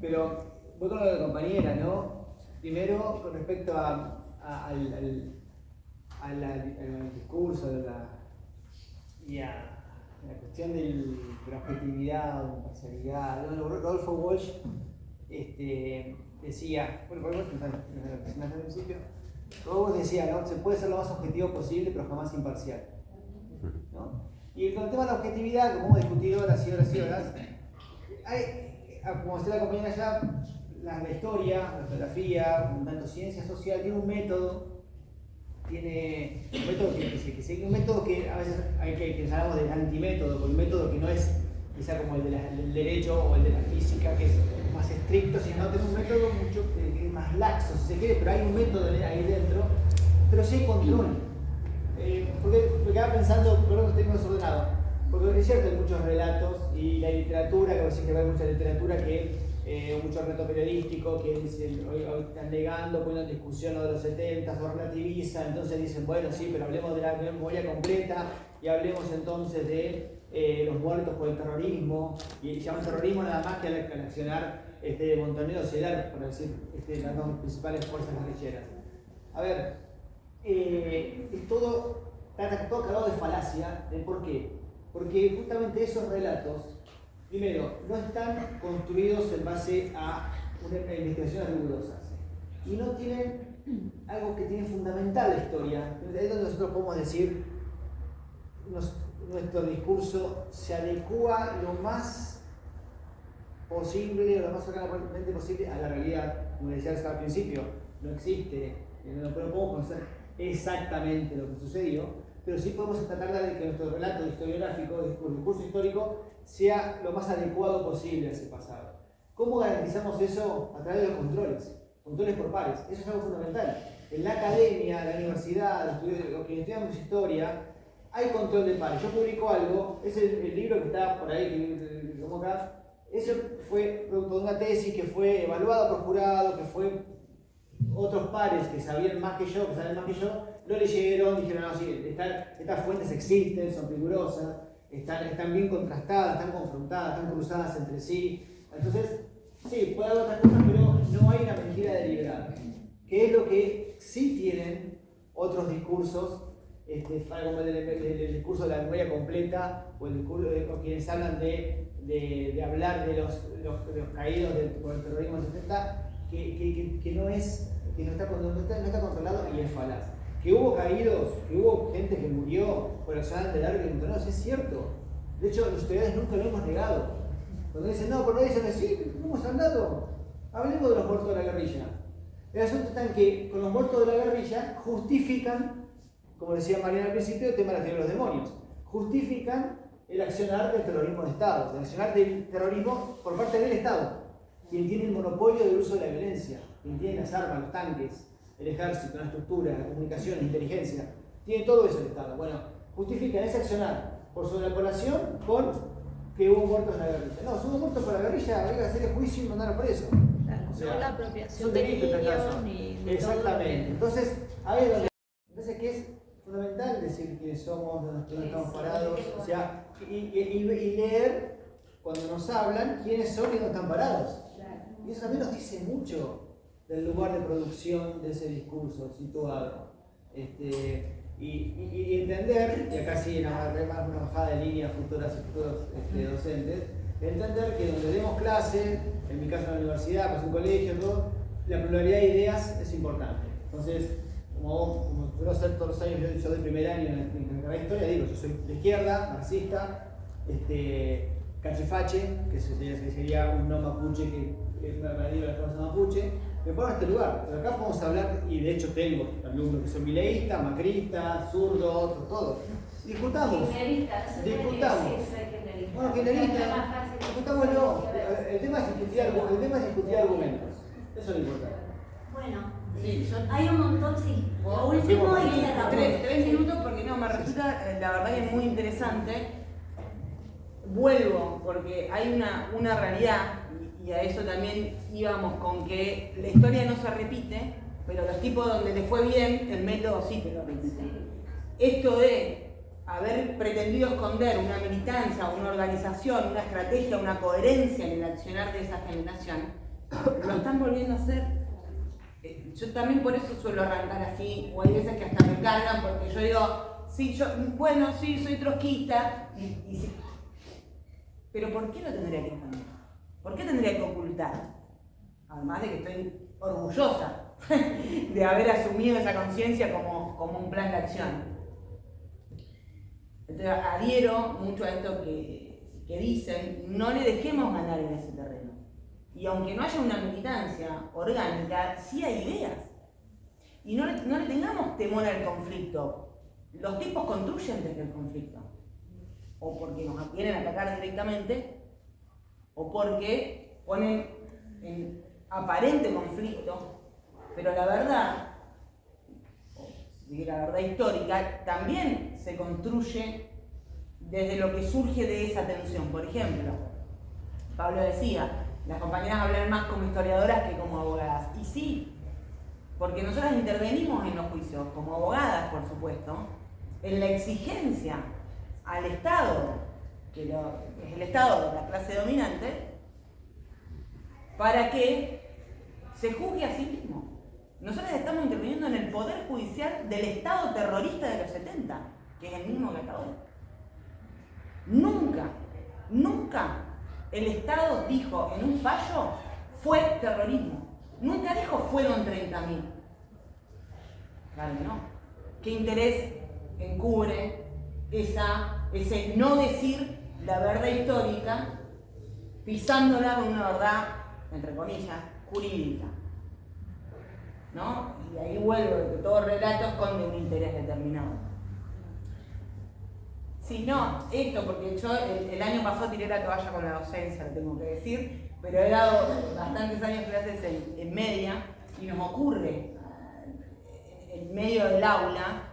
Pero voy con lo de la compañera, ¿no? Primero, con respecto al discurso de y a la cuestión de la objetividad o imparcialidad. Rodolfo Walsh decía, bueno, por ejemplo, en la presentación al principio, Rodolfo decía, ¿no? Se puede ser lo más objetivo posible, pero jamás imparcial, ¿no? Y con el tema de la objetividad, que podemos discutir horas y horas y horas, como decía la compañera ya, la historia, la geografía, tanto ciencia social, tiene un método que un método que a veces hay que hablamos del antimétodo, con un método que no es quizá como el del derecho o el de la física, que es más estricto, sino tiene un método mucho que es más laxo, si se quiere, pero hay un método ahí dentro, pero sí hay control. Porque me quedaba pensando, creo que estoy más ordenado, porque es cierto, hay muchos relatos y la literatura, que a veces hay mucha literatura mucho reto periodístico que dicen, hoy están negando, poniendo en discusión lo de los 70 o relativizan, entonces dicen, bueno, sí, pero hablemos de la memoria completa y hablemos entonces de los muertos por el terrorismo, y llaman terrorismo nada más que al accionar Montonero Celar, por decir, las dos principales fuerzas guerrilleras. A ver, es todo cargado de falacia. ¿Por qué? Porque justamente esos relatos, primero, no están construidos en base a investigaciones rigurosas y no tienen algo que tiene fundamental la historia. Es donde nosotros podemos decir nuestro discurso se adecua lo más posible, o lo más cercanamente posible a la realidad. Como decía al principio, no existe, no podemos conocer exactamente lo que sucedió, pero sí podemos tratar de que nuestro relato historiográfico, nuestro discurso histórico, sea lo más adecuado posible a ese pasado. ¿Cómo garantizamos eso? A través de los controles por pares. Eso es algo fundamental. En la academia, en la universidad, los que estudiamos historia, hay control de pares. Yo publico algo, es el libro que está por ahí, como acá, eso fue producto de una tesis que fue evaluada por jurado, que fue otros pares que sabían más que yo, lo leyeron, dijeron, no, sí, estas fuentes existen, son rigurosas, están bien contrastadas, están confrontadas, están cruzadas entre sí. Entonces, sí, puede haber otras cosas, pero no hay una mentira deliberada, que es lo que sí tienen otros discursos, como el discurso de la memoria completa, o el discurso de quienes hablan de hablar de los caídos por el terrorismo del 70, que no está controlado y es falaz. Que hubo caídos, que hubo gente que murió por accionar de largo y montoneros, es cierto. De hecho, los historiadores nunca lo hemos negado. Cuando dicen, no, pero no dicen así, no hemos hablado. Hablemos de los muertos de la guerrilla. El asunto está en que con los muertos de la guerrilla justifican, como decía Mariana al principio, el tema de la teoría de los demonios. Justifican el accionar del terrorismo de Estado, el accionar del terrorismo por parte del Estado, quien tiene el monopolio del uso de la violencia, quien tiene las armas, los tanques, el ejército, la estructura, la comunicación, la inteligencia, tiene todo eso el Estado. Bueno, justifican ese accionar por sobre la población con que hubo muertos en la guerrilla. No, si hubo muertos por la guerrilla, habría que hacer el juicio y mandar por eso. O sea, no la apropiación de niños ni exactamente. Entonces, ahí es donde entonces que es fundamental decir quiénes somos, dónde estamos parados, o sea, y leer cuando nos hablan quiénes son y dónde están parados. Y eso también nos dice mucho del lugar de producción de ese discurso situado. Y entender, y acá sí una bajada de línea futuros docentes, entender que donde demos clase, en mi caso en la universidad, pues en un colegio, todo, la pluralidad de ideas es importante. Entonces, como suelo hacer todos los años, yo de primer año en la historia, digo, yo soy de izquierda, marxista, cachifache, que sería un no mapuche, que es una relativa de la causa mapuche, me pongo en este lugar. Pero acá podemos hablar, y de hecho tengo alumnos que son mileístas, macristas, zurdos, todo. Discutamos. Bueno, kirchneristas, discutámoslo. El tema es discutir argumentos. Eso es lo importante. Bueno, Sí, hay un montón, sí. Lo último y cerramos. 3 minutos porque no, me resulta la verdad que es muy interesante. Vuelvo porque hay una realidad y a eso también íbamos con que la historia no se repite, pero los tipos donde le fue bien, el método sí te lo repite. Esto de haber pretendido esconder una militancia, una organización, una estrategia, una coherencia en el accionar de esa generación, lo están volviendo a hacer. Yo también por eso suelo arrancar así, o hay veces que hasta me cargan, porque yo digo, sí, bueno, sí, soy trotskista, y sí. Pero ¿por qué lo tendría que esconder? ¿Por qué tendría que ocultar? Además de que estoy orgullosa de haber asumido esa conciencia como un plan de acción. Entonces adhiero mucho a esto que dicen, no le dejemos ganar en ese terreno. Y aunque no haya una militancia orgánica, sí hay ideas. Y no le tengamos temor al conflicto. Los tipos construyen desde el conflicto. O porque nos quieren atacar directamente, o porque ponen en aparente conflicto, pero la verdad, la verdad histórica, también se construye desde lo que surge de esa tensión. Por ejemplo, Pablo decía, las compañeras hablan más como historiadoras que como abogadas. Y sí, porque nosotras intervenimos en los juicios, como abogadas, por supuesto, en la exigencia al Estado, que es el Estado de la clase dominante, para que se juzgue a sí mismo. Nosotros estamos interviniendo en el poder judicial del Estado terrorista de los 70, que es el mismo que acabó. Nunca el Estado dijo en un fallo fue terrorismo. Nunca dijo fueron 30.000. Claro que no. ¿Qué interés encubre ese no decir la verdad histórica, pisándola con una verdad, entre comillas, jurídica? ¿No? Y ahí vuelvo, que todo relato esconde un interés determinado. Sí, no, esto, porque yo el año pasado tiré la toalla con la docencia, lo tengo que decir, pero he dado bastantes años clases en media y nos ocurre en medio del aula,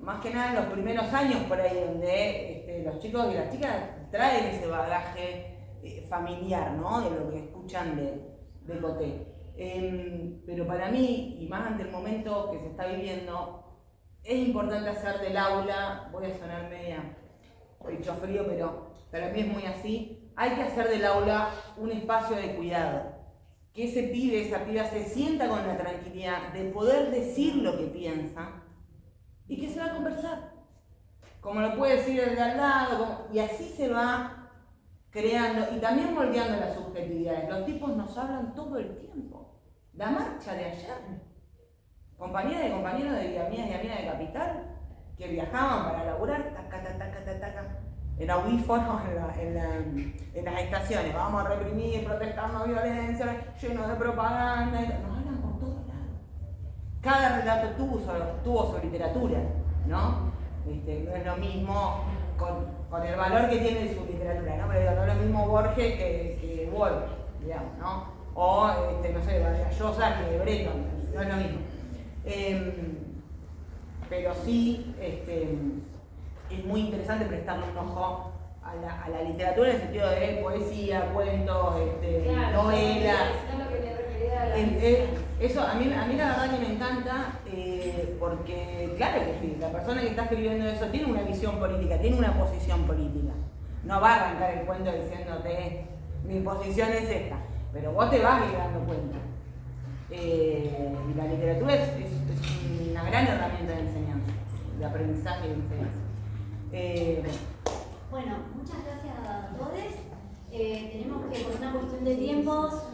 más que nada en los primeros años por ahí, donde los chicos y las chicas traen ese bagaje familiar, ¿no? De lo que escuchan de Coté. Pero para mí, y más ante el momento que se está viviendo, es importante hacer del aula, voy a sonar media, he dicho frío, pero para mí es muy así, hay que hacer del aula un espacio de cuidado. Que ese pibe, esa piba se sienta con la tranquilidad de poder decir lo que piensa y que se va a conversar. Como lo puede decir el de al lado, y así se va creando y también moldeando las subjetividades. Los tipos nos hablan todo el tiempo. La marcha de ayer. Compañeras y compañeros de amigas y amigas de Capital que viajaban para laburar, en audífonos en las estaciones. Vamos a reprimir, protestar no violencia, lleno de propaganda. Nos hablan por todos lados. Cada relato tuvo su literatura, ¿no? No es lo mismo con el valor que tiene su literatura, ¿no? Pero no es lo mismo Borges que Wolf, digamos, ¿no? O, no sé, Vargas Llosa que Breton, no es lo mismo. Pero sí es muy interesante prestarle un ojo a la literatura en el sentido de poesía, cuentos, novelas. Eso a mí la verdad que me encanta, porque claro que sí, la persona que está escribiendo eso tiene una visión política, tiene una posición política. No va a arrancar el cuento diciéndote mi posición es esta, pero vos te vas a ir dando cuenta. Y la literatura es una gran herramienta de enseñanza, de aprendizaje y de enseñanza. Bueno, muchas gracias a todos. Tenemos que, por una cuestión de tiempos,